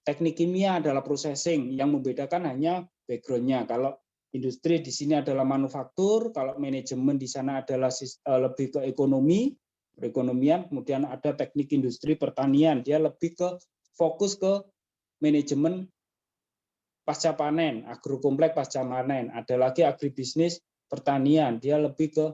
Teknik kimia adalah processing, yang membedakan hanya background-nya. Kalau industri di sini adalah manufaktur, kalau manajemen di sana adalah lebih ke ekonomi, perekonomian, kemudian ada teknik industri pertanian, dia lebih ke fokus ke manajemen pasca panen, agrokompleks pasca panen. Ada lagi agribisnis pertanian, dia lebih ke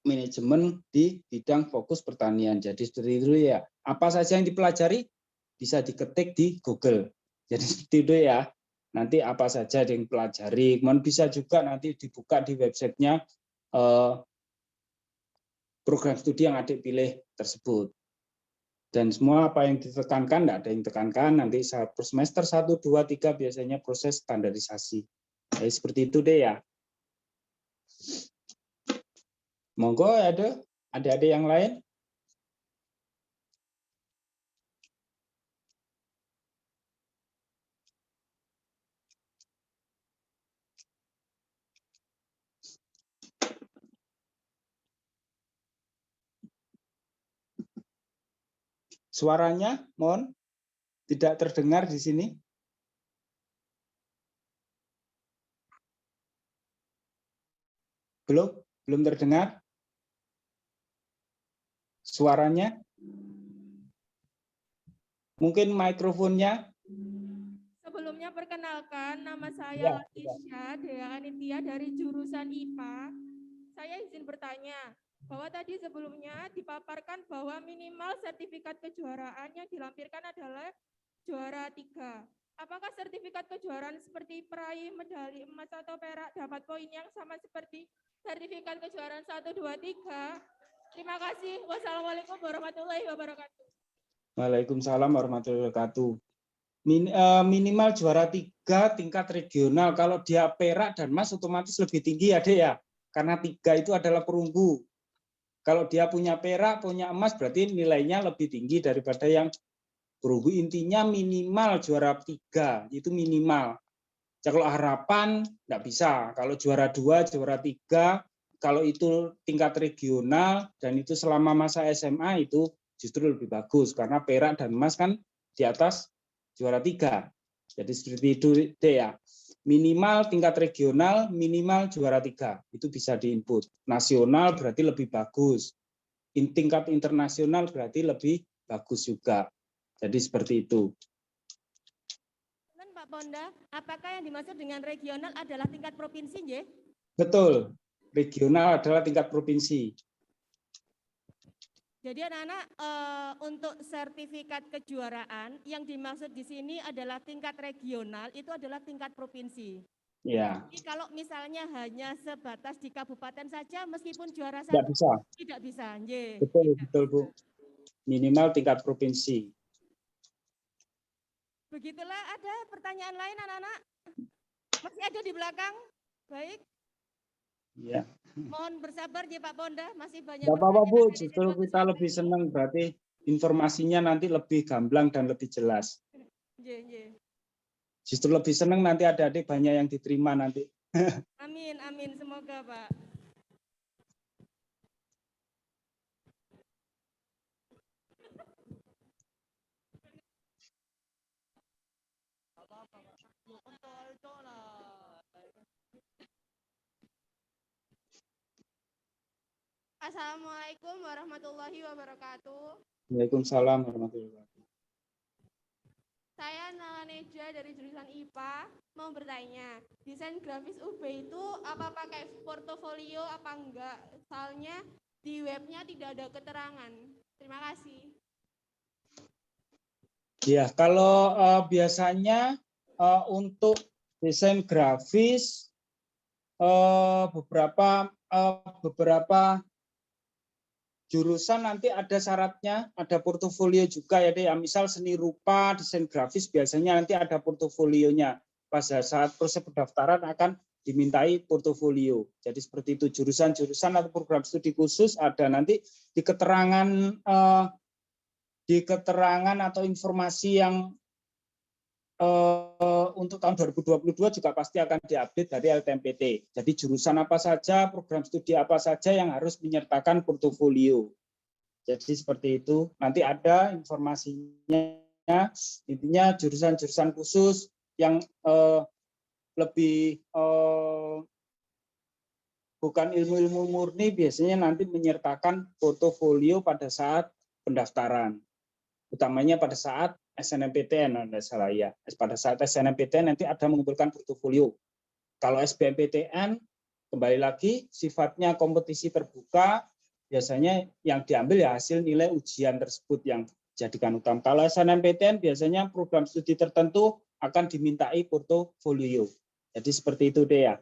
manajemen di bidang fokus pertanian. Jadi seperti itu ya. Apa saja yang dipelajari bisa diketik di Google. Jadi seperti itu ya. Nanti apa saja yang dipelajari, kemudian bisa juga nanti dibuka di websitenya program studi yang adik pilih tersebut. Dan semua apa yang ditekankan, tidak ada yang ditekankan, nanti semester 1, 2, 3 biasanya proses standarisasi. Jadi seperti itu deh ya. Monggo ada yang lain? Suaranya, mohon, tidak terdengar di sini. Belum terdengar. Suaranya. Mungkin mikrofonnya. Sebelumnya perkenalkan, nama saya Latisha Dea Anitia dari jurusan IPA. Saya izin bertanya, bahwa tadi sebelumnya dipaparkan bahwa minimal sertifikat kejuaraan yang dilampirkan adalah juara 3. Apakah sertifikat kejuaraan seperti peraih medali emas atau perak dapat poin yang sama seperti sertifikat kejuaraan 1, 2, 3? Terima kasih. Wassalamualaikum warahmatullahi wabarakatuh. Waalaikumsalam warahmatullahi wabarakatuh. Minimal juara 3 tingkat regional. Kalau dia perak dan emas otomatis lebih tinggi ya, Dek ya. Karena 3 itu adalah perunggu. Kalau dia punya perak, punya emas, berarti nilainya lebih tinggi daripada yang perunggu. Intinya minimal juara 3, itu minimal. Kalau harapan, nggak bisa. Kalau juara 2, juara 3, kalau itu tingkat regional, dan itu selama masa SMA, itu justru lebih bagus. Karena perak dan emas kan di atas juara 3. Jadi seperti itu deh ya. Minimal tingkat regional, minimal juara 3. Itu bisa diinput. Nasional berarti lebih bagus. Tingkat internasional berarti lebih bagus juga. Jadi seperti itu. Pak Ponda, apakah yang dimaksud dengan regional adalah tingkat provinsi, nggih? Betul. Regional adalah tingkat provinsi. Jadi anak-anak untuk sertifikat kejuaraan yang dimaksud di sini adalah tingkat regional, itu adalah tingkat provinsi. Ya. Jadi kalau misalnya hanya sebatas di kabupaten saja, meskipun juara 1 tidak bisa. Betul, betul Bu. Minimal tingkat provinsi. Begitulah, ada pertanyaan lain anak-anak? Masih ada di belakang? Baik. Ya. Mohon bersabar ya Pak Ponda, masih banyak. Tidak apa-apa Bu, justru kita lebih senang, berarti informasinya nanti lebih gamblang dan lebih jelas. Justru lebih senang nanti adik-adik banyak yang diterima nanti. Amin, amin, semoga Pak. Assalamualaikum warahmatullahi wabarakatuh. Waalaikumsalam warahmatullahi wabarakatuh. Saya Nalaneja dari jurusan IPA, mau bertanya, desain grafis UB itu apa pakai portofolio apa enggak? Soalnya di webnya tidak ada keterangan. Terima kasih. Ya, kalau biasanya untuk desain grafis beberapa jurusan nanti ada syaratnya, ada portofolio juga ya deh. Misal seni rupa, desain grafis biasanya nanti ada portofolionya. Pada saat proses pendaftaran akan dimintai portofolio. Jadi seperti itu, jurusan-jurusan atau program studi khusus ada nanti di keterangan atau informasi yang untuk tahun 2022 juga pasti akan diupdate dari LTMPT. Jadi jurusan apa saja, program studi apa saja yang harus menyertakan portofolio. Jadi seperti itu. Nanti ada informasinya. Intinya jurusan-jurusan khusus yang lebih bukan ilmu-ilmu murni biasanya nanti menyertakan portofolio pada saat pendaftaran. Utamanya pada saat SNMPTN, salah ya. Pada saat SNMPTN nanti ada mengumpulkan portofolio. Kalau SBMPTN kembali lagi sifatnya kompetisi terbuka, biasanya yang diambil ya hasil nilai ujian tersebut yang dijadikan utama. Kalau SNMPTN biasanya program studi tertentu akan dimintai portofolio. Jadi seperti itu deh ya.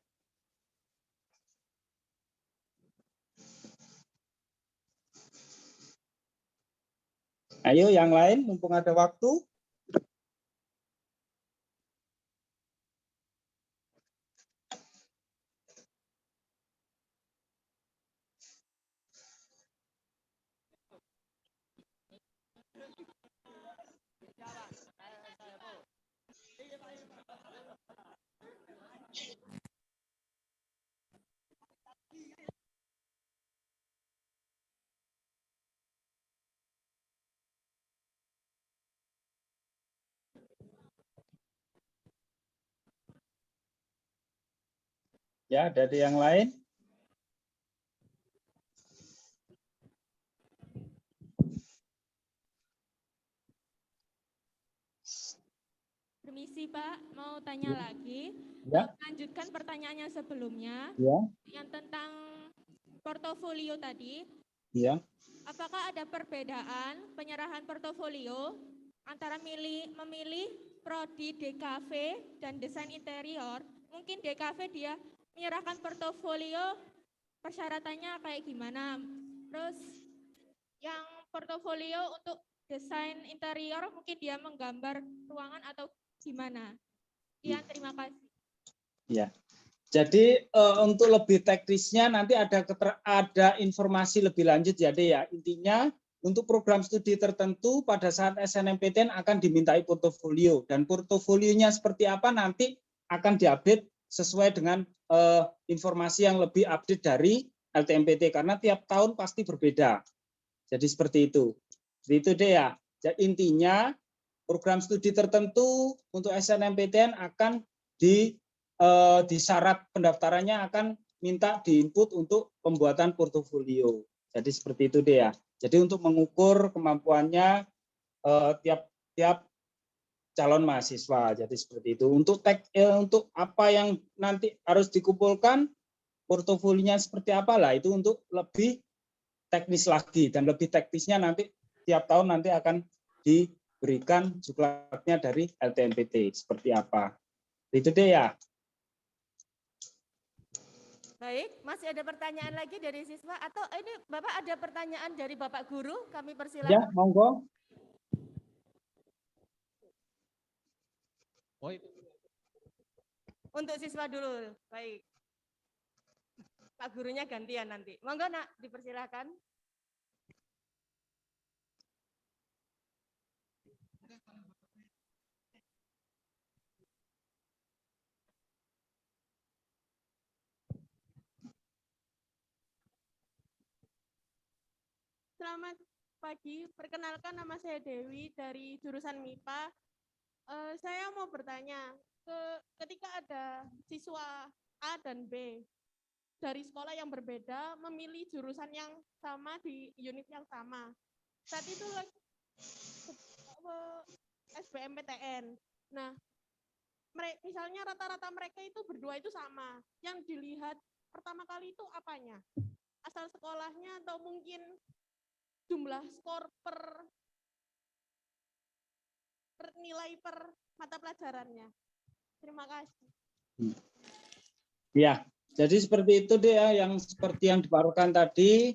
Ayo yang lain, mumpung ada waktu. Ya, dari yang lain. Permisi Pak, mau tanya lagi. Ya. Lanjutkan pertanyaannya sebelumnya. Ya. Yang tentang portofolio tadi. Ya. Apakah ada perbedaan penyerahan portofolio antara memilih prodi DKV dan desain interior? Mungkin DKV dia menyerahkan portofolio, persyaratannya kayak gimana? Terus yang portofolio untuk desain interior mungkin dia menggambar ruangan atau gimana? Iya, terima kasih. Ya. Jadi untuk lebih teknisnya nanti ada informasi lebih lanjut ya deh ya. Intinya untuk program studi tertentu pada saat SNMPTN akan dimintai portofolio dan portofolionya seperti apa nanti akan diupdate sesuai dengan informasi yang lebih update dari LTMPT karena tiap tahun pasti berbeda. Jadi seperti itu. Jadi itu deh ya. Jadi intinya program studi tertentu untuk SNMPTN akan di syarat pendaftarannya akan minta diinput untuk pembuatan portofolio. Jadi seperti itu deh ya. Jadi untuk mengukur kemampuannya tiap calon mahasiswa. Jadi seperti itu. Untuk untuk apa yang nanti harus dikumpulkan, portofolionya seperti apa lah itu untuk lebih teknis lagi dan lebih teknisnya nanti tiap tahun nanti akan diberikan juklatnya dari LTMPT seperti apa. Itu deh ya. Baik, masih ada pertanyaan lagi dari siswa atau ini Bapak ada pertanyaan dari Bapak Guru? Kami persilakan. Ya, monggo. Untuk siswa dulu, baik. Pak gurunya gantian nanti. Monggo Nak, dipersilakan. Selamat pagi, perkenalkan nama saya Dewi dari jurusan MIPA. Saya mau bertanya, ketika ada siswa A dan B dari sekolah yang berbeda memilih jurusan yang sama di unit yang sama. Saat itu SBMPTN. Nah, misalnya rata-rata mereka itu berdua itu sama. Yang dilihat pertama kali itu apanya? Asal sekolahnya atau mungkin jumlah skor per nilai per mata pelajarannya. Terima kasih. Ya, jadi seperti itu deh ya, yang seperti yang dipaparkan tadi,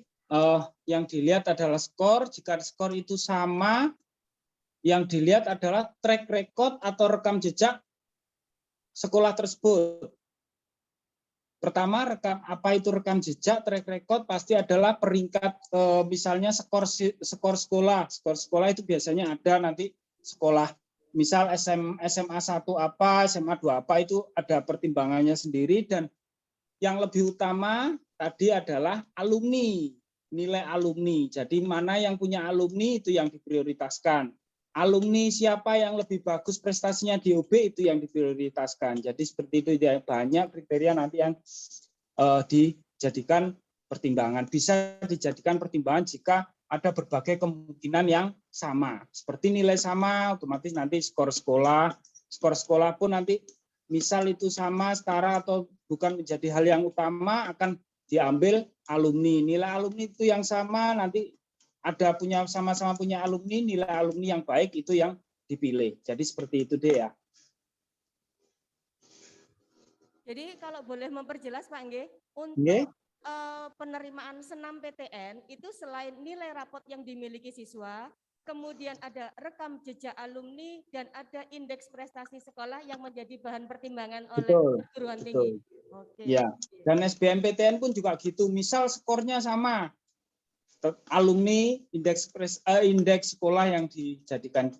yang dilihat adalah skor. Jika skor itu sama, yang dilihat adalah track record atau rekam jejak sekolah tersebut. Pertama, apa itu rekam jejak? Track record pasti adalah peringkat, misalnya skor sekolah. Skor sekolah itu biasanya ada nanti sekolah, misal SMA 1 apa, SMA 2 apa, itu ada pertimbangannya sendiri. Dan yang lebih utama tadi adalah alumni, nilai alumni. Jadi mana yang punya alumni itu yang diprioritaskan. Alumni siapa yang lebih bagus prestasinya di OB itu yang diprioritaskan. Jadi seperti itu, banyak kriteria nanti yang dijadikan pertimbangan. Bisa dijadikan pertimbangan jika ada berbagai kemungkinan yang sama. Seperti nilai sama, otomatis nanti skor sekolah pun nanti misal itu sama, setara atau bukan menjadi hal yang utama, akan diambil alumni. Nilai alumni itu yang sama, nanti ada sama-sama punya alumni, nilai alumni yang baik itu yang dipilih. Jadi seperti itu deh ya. Jadi kalau boleh memperjelas Pak Nggih, untuk penerimaan senam PTN itu selain nilai rapot yang dimiliki siswa, kemudian ada rekam jejak alumni dan ada indeks prestasi sekolah yang menjadi bahan pertimbangan oleh perguruan tinggi. Oke. Ya, dan SBMPTN pun juga gitu. Misal skornya sama, alumni indeks sekolah yang dijadikan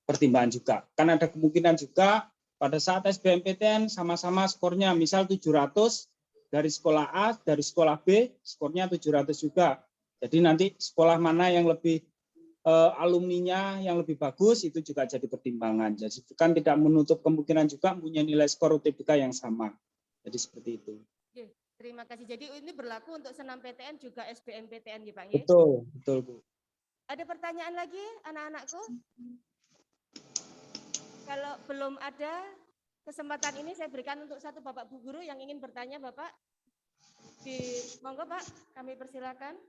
pertimbangan juga. Kan ada kemungkinan juga pada saat SBMPTN sama-sama skornya, misal 700 dari sekolah A, dari sekolah B, skornya 700 juga. Jadi nanti sekolah mana yang lebih alumninya yang lebih bagus itu juga jadi pertimbangan. Jadi kan tidak menutup kemungkinan juga punya nilai skor UTBK yang sama. Jadi seperti itu. Oke, terima kasih. Jadi ini berlaku untuk senam PTN juga SBMPTN ya Pak ya? Betul, betul Bu. Ada pertanyaan lagi anak-anakku? Kalau belum ada, kesempatan ini saya berikan untuk satu Bapak Bu Guru yang ingin bertanya Bapak. Monggo Pak, kami persilakan.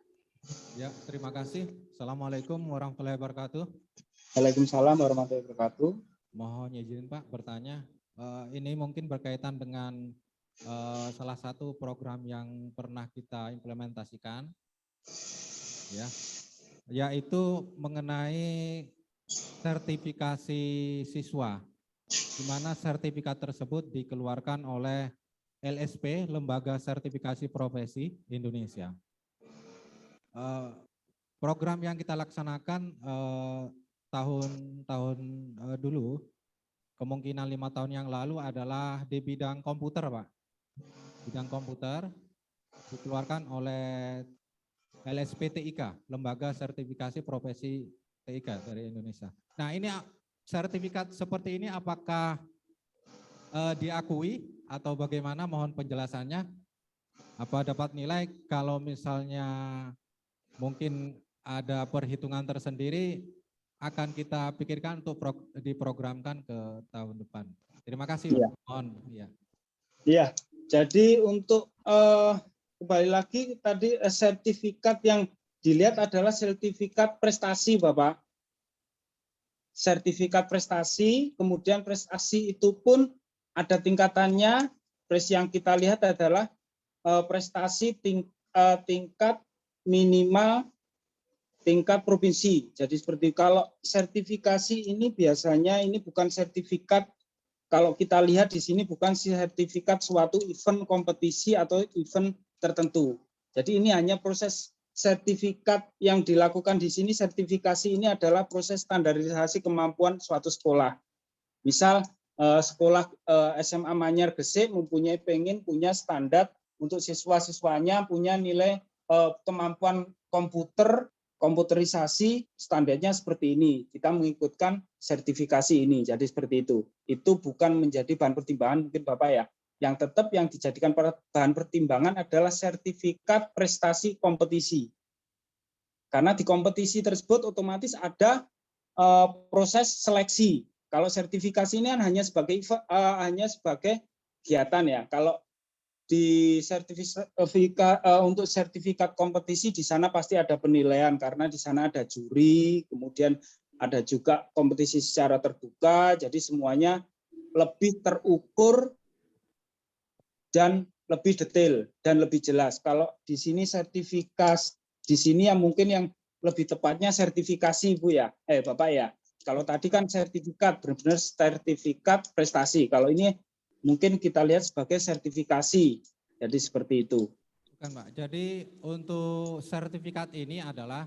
Ya, terima kasih. Assalamualaikum warahmatullahi wabarakatuh. Waalaikumsalam warahmatullahi wabarakatuh. Mohon izin Pak bertanya. Ini mungkin berkaitan dengan salah satu program yang pernah kita implementasikan, ya, yaitu mengenai sertifikasi siswa, di mana sertifikat tersebut dikeluarkan oleh LSP, Lembaga Sertifikasi Profesi Indonesia. Program yang kita laksanakan tahun dulu, kemungkinan 5 tahun yang lalu adalah di bidang komputer, Pak. Bidang komputer dikeluarkan oleh LSP TIK, Lembaga Sertifikasi Profesi TIK dari Indonesia. Nah, ini sertifikat seperti ini apakah diakui atau bagaimana? Mohon penjelasannya. Apa dapat nilai kalau misalnya mungkin ada perhitungan tersendiri, akan kita pikirkan untuk diprogramkan ke tahun depan. Terima kasih. Ya. Mohon. Ya. Iya, jadi untuk kembali lagi tadi sertifikat yang dilihat adalah sertifikat prestasi Bapak. Sertifikat prestasi, kemudian prestasi itu pun ada tingkatannya. Yang kita lihat adalah prestasi tingkat minimal tingkat provinsi. Jadi seperti kalau sertifikasi ini biasanya ini bukan sertifikat, kalau kita lihat di sini bukan sertifikat suatu event kompetisi atau event tertentu. Jadi ini hanya proses sertifikat yang dilakukan di sini. Sertifikasi ini adalah proses standarisasi kemampuan suatu sekolah. Misal sekolah SMA Manyar Gresik pengen punya standar untuk siswa-siswanya punya nilai kemampuan komputerisasi standarnya seperti ini. Kita mengikutkan sertifikasi ini. Jadi seperti itu. Itu bukan menjadi bahan pertimbangan mungkin Bapak ya. Yang tetap yang dijadikan bahan pertimbangan adalah sertifikat prestasi kompetisi. Karena di kompetisi tersebut otomatis ada proses seleksi. Kalau sertifikasi ini kan hanya sebagai kegiatan ya. Kalau di untuk sertifikat kompetisi di sana pasti ada penilaian karena di sana ada juri, kemudian ada juga kompetisi secara terbuka, jadi semuanya lebih terukur dan lebih detail dan lebih jelas. Kalau di sini sertifikat, di sini yang mungkin yang lebih tepatnya sertifikasi Bu ya, Bapak ya. Kalau tadi kan sertifikat, benar-benar sertifikat prestasi. Kalau ini mungkin kita lihat sebagai sertifikasi. Jadi seperti itu. Bukan Pak, jadi untuk sertifikat ini adalah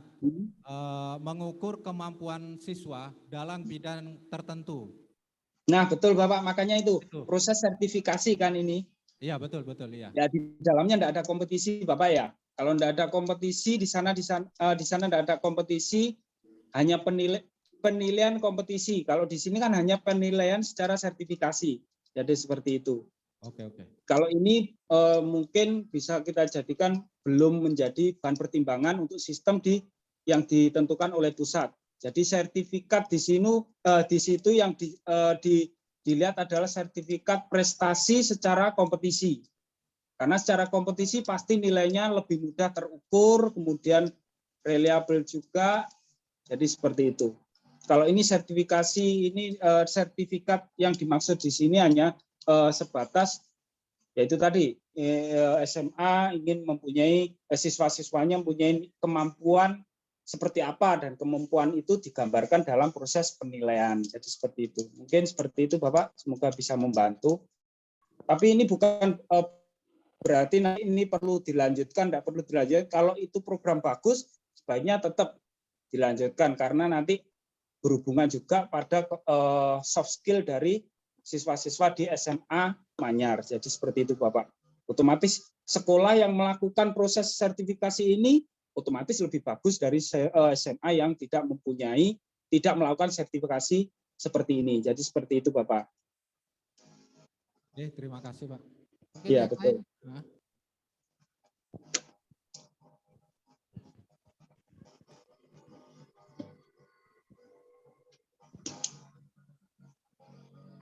mengukur kemampuan siswa dalam bidang tertentu. Nah betul Bapak, makanya itu proses sertifikasi kan ini. Iya betul iya. Ya di dalamnya tidak ada kompetisi Bapak ya. Kalau tidak ada kompetisi di sana tidak ada kompetisi, hanya penilaian kompetisi. Kalau di sini kan hanya penilaian secara sertifikasi. Jadi seperti itu. Oke. Kalau ini mungkin bisa kita jadikan belum menjadi bahan pertimbangan untuk sistem yang ditentukan oleh pusat. Jadi sertifikat di situ yang dilihat adalah sertifikat prestasi secara kompetisi. Karena secara kompetisi pasti nilainya lebih mudah terukur, kemudian reliable juga. Jadi seperti itu. Kalau ini sertifikasi, ini sertifikat yang dimaksud di sini hanya sebatas yaitu tadi SMA ingin mempunyai siswa-siswanya mempunyai kemampuan seperti apa dan kemampuan itu digambarkan dalam proses penilaian. Jadi seperti itu. Mungkin seperti itu Bapak, semoga bisa membantu. Tapi ini bukan berarti ini perlu dilanjutkan, tidak perlu dilanjutkan. Kalau itu program bagus, sebaiknya tetap dilanjutkan karena nanti berhubungan juga pada soft skill dari siswa-siswa di SMA Manyar. Jadi seperti itu Bapak. Otomatis sekolah yang melakukan proses sertifikasi ini otomatis lebih bagus dari SMA yang tidak melakukan sertifikasi seperti ini. Jadi seperti itu Bapak. Terima kasih Pak. Iya betul.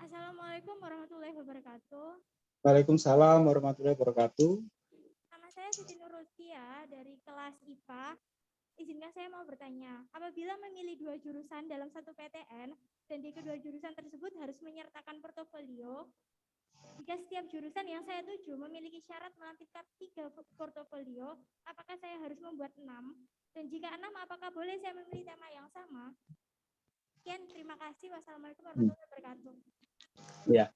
Assalamualaikum warahmatullahi wabarakatuh. Waalaikumsalam warahmatullahi wabarakatuh. Nama saya Siti Nurustia dari kelas IPA. Izinkan saya mau bertanya, apabila memilih 2 jurusan dalam satu PTN dan di kedua jurusan tersebut harus menyertakan portofolio, jika setiap jurusan yang saya tuju memiliki syarat melampirkan 3 portofolio, apakah saya harus membuat 6? Dan jika 6, apakah boleh saya memilih tema yang sama? Sekian, terima kasih. Wassalamualaikum warahmatullahi wabarakatuh. Ya.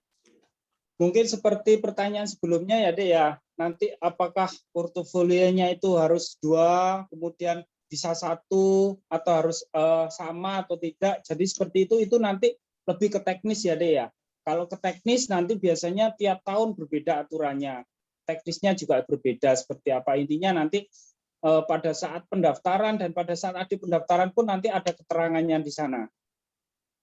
Mungkin seperti pertanyaan sebelumnya ya Dek ya, nanti apakah portofolionya itu harus 2, kemudian bisa 1 atau harus sama atau tidak. Jadi seperti itu nanti lebih ke teknis ya Dek ya. Kalau ke teknis nanti biasanya tiap tahun berbeda aturannya. Teknisnya juga berbeda seperti apa. Intinya nanti pada saat pendaftaran dan pada saat akhir pendaftaran pun nanti ada keterangannya di sana.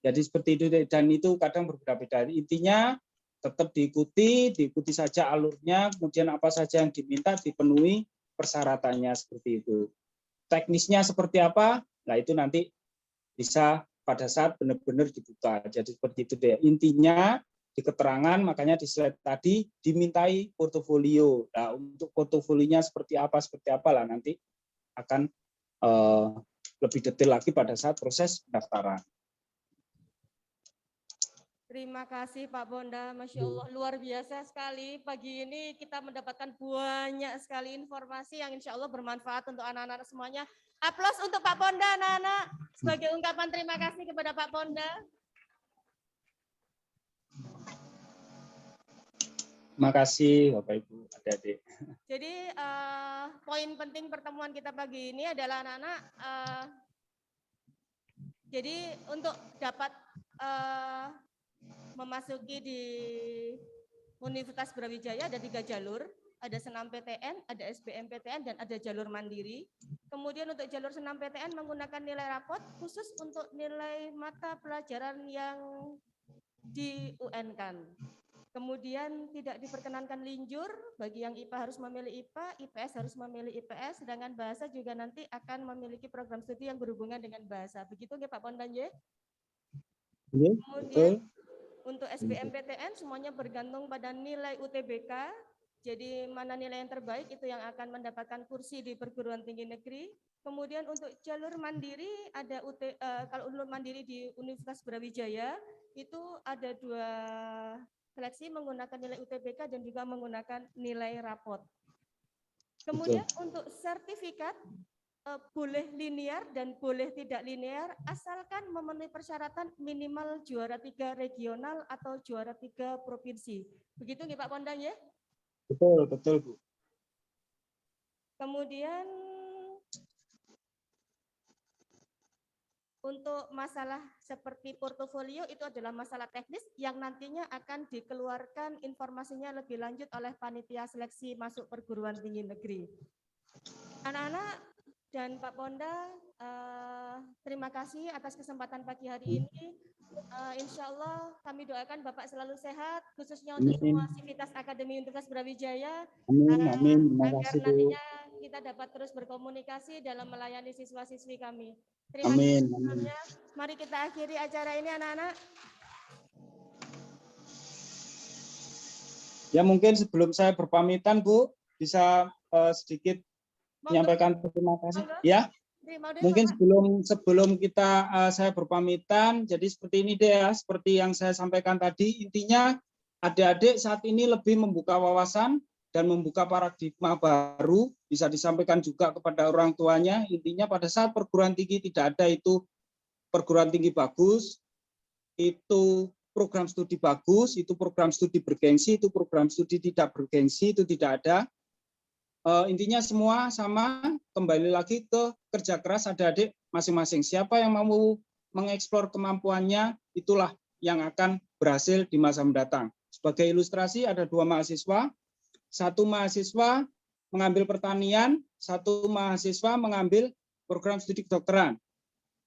Jadi seperti itu dan itu kadang berbeda-beda. Intinya tetap diikuti saja alurnya, kemudian apa saja yang diminta dipenuhi persyaratannya seperti itu. Teknisnya seperti apa? Nah itu nanti bisa pada saat benar-benar dibuka. Jadi seperti itu deh. Intinya di keterangan, makanya di slide tadi dimintai portofolio. Nah untuk portofolionya seperti apa lah nanti akan lebih detail lagi pada saat proses pendaftaran. Terima kasih Pak Bonda, Masya Allah luar biasa sekali. Pagi ini kita mendapatkan banyak sekali informasi yang insya Allah bermanfaat untuk anak-anak semuanya. Aplaus untuk Pak Bonda anak-anak sebagai ungkapan terima kasih kepada Pak Bonda. Terima kasih Bapak Ibu, adik-adik. Jadi poin penting pertemuan kita pagi ini adalah anak-anak. Jadi untuk dapat memasuki di Universitas Brawijaya ada 3 jalur, ada senam PTN, ada SBMPTN, dan ada jalur mandiri. Kemudian untuk jalur senam PTN menggunakan nilai rapot khusus untuk nilai mata pelajaran yang di UN-kan. Kemudian tidak diperkenankan linjur, bagi yang IPA harus memilih IPA, IPS harus memilih IPS, sedangkan bahasa juga nanti akan memiliki program studi yang berhubungan dengan bahasa. Begitu nggih Pak Pondan ya? Kemudian untuk SBMPTN semuanya bergantung pada nilai UTBK. Jadi mana nilai yang terbaik itu yang akan mendapatkan kursi di perguruan tinggi negeri. Kemudian untuk jalur mandiri ada kalau jalur mandiri di Universitas Brawijaya itu ada 2 seleksi menggunakan nilai UTBK dan juga menggunakan nilai rapot. Kemudian untuk sertifikat boleh linear dan boleh tidak linear asalkan memenuhi persyaratan minimal juara 3 regional atau juara 3 provinsi. Begitu nggih Pak Pondang ya? Betul, Bu. Kemudian untuk masalah seperti portofolio itu adalah masalah teknis yang nantinya akan dikeluarkan informasinya lebih lanjut oleh panitia seleksi masuk perguruan tinggi negeri. Anak-anak dan Pak Ponda, terima kasih atas kesempatan pagi hari ini. Insya Allah kami doakan Bapak selalu sehat, khususnya untuk semua sivitas Akademi Universitas Brawijaya. Amin. Agar nantinya kita dapat terus berkomunikasi dalam melayani siswa-siswi kami. Terima kasih sebelumnya. Mari kita akhiri acara ini anak-anak. Ya mungkin sebelum saya berpamitan Bu, bisa sedikit menyampaikan terima kasih. Ya, mungkin sebelum kita saya berpamitan, jadi seperti ini deh ya, seperti yang saya sampaikan tadi, intinya adik-adik saat ini lebih membuka wawasan dan membuka paradigma baru, bisa disampaikan juga kepada orang tuanya. Intinya pada saat perguruan tinggi tidak ada itu perguruan tinggi bagus, itu program studi bagus, itu program studi bergengsi, itu program studi tidak bergengsi, itu tidak ada. Intinya semua sama, kembali lagi ke kerja keras adik-adik masing-masing. Siapa yang mau mengeksplor kemampuannya, itulah yang akan berhasil di masa mendatang. Sebagai ilustrasi ada 2 mahasiswa, 1 mahasiswa mengambil pertanian, 1 mahasiswa mengambil program studi kedokteran.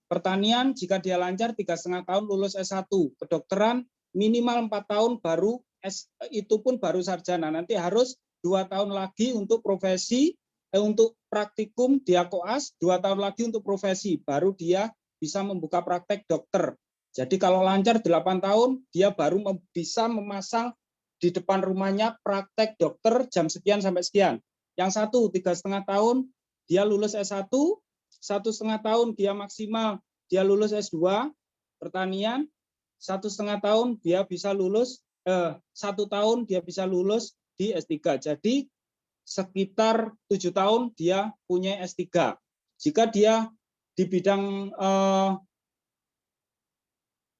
Pertanian jika dia lancar 3,5 tahun lulus S1, kedokteran minimal 4 tahun baru itu pun baru sarjana. Nanti harus 2 tahun lagi untuk profesi, untuk praktikum dia koas, 2 tahun lagi untuk profesi, baru dia bisa membuka praktek dokter. Jadi kalau lancar 8 tahun, dia baru bisa memasang di depan rumahnya praktek dokter jam sekian sampai sekian. Yang 1 3,5 tahun dia lulus S1, 1,5 tahun dia maksimal dia lulus S2 pertanian, 1,5 tahun dia bisa lulus 1 tahun dia bisa lulus di S3. Jadi sekitar 7 tahun dia punya S3. Jika dia di bidang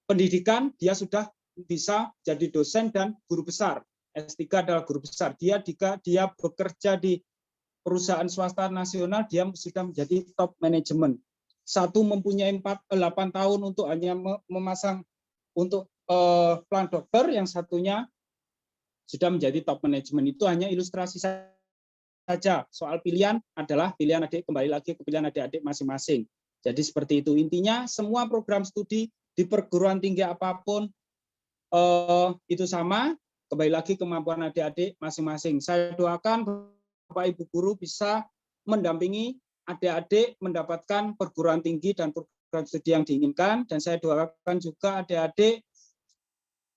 pendidikan, dia sudah bisa jadi dosen dan guru besar. S3 adalah guru besar. Jika dia bekerja di perusahaan swasta nasional, dia sudah menjadi top manajemen. 1 mempunyai 8 tahun untuk hanya memasang untuk plan dokter, yang satunya sudah menjadi top manajemen. Itu hanya ilustrasi saja. Soal pilihan adalah pilihan adik, kembali lagi ke pilihan adik-adik masing-masing. Jadi seperti itu. Intinya semua program studi di perguruan tinggi apapun itu sama, kembali lagi kemampuan adik-adik masing-masing. Saya doakan Bapak Ibu guru bisa mendampingi adik-adik mendapatkan perguruan tinggi dan program studi yang diinginkan, dan saya doakan juga adik-adik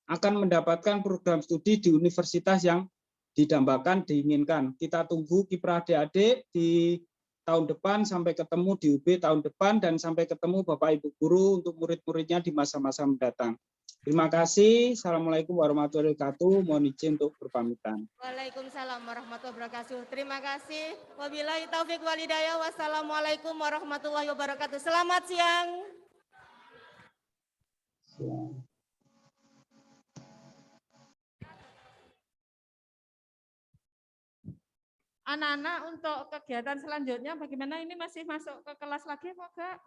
akan mendapatkan program studi di universitas yang didambakan, diinginkan. Kita tunggu kiprah adik-adik di tahun depan, sampai ketemu di UB tahun depan, dan sampai ketemu Bapak Ibu guru untuk murid-muridnya di masa-masa mendatang. Terima kasih. Assalamualaikum warahmatullahi wabarakatuh. Mohon izin untuk berpamitan. Waalaikumsalam warahmatullahi wabarakatuh. Terima kasih. Wabillahi taufik walhidayah. Wassalamualaikum warahmatullahi wabarakatuh. Selamat siang. Anak-anak untuk kegiatan selanjutnya bagaimana, ini masih masuk ke kelas lagi kok, Kak?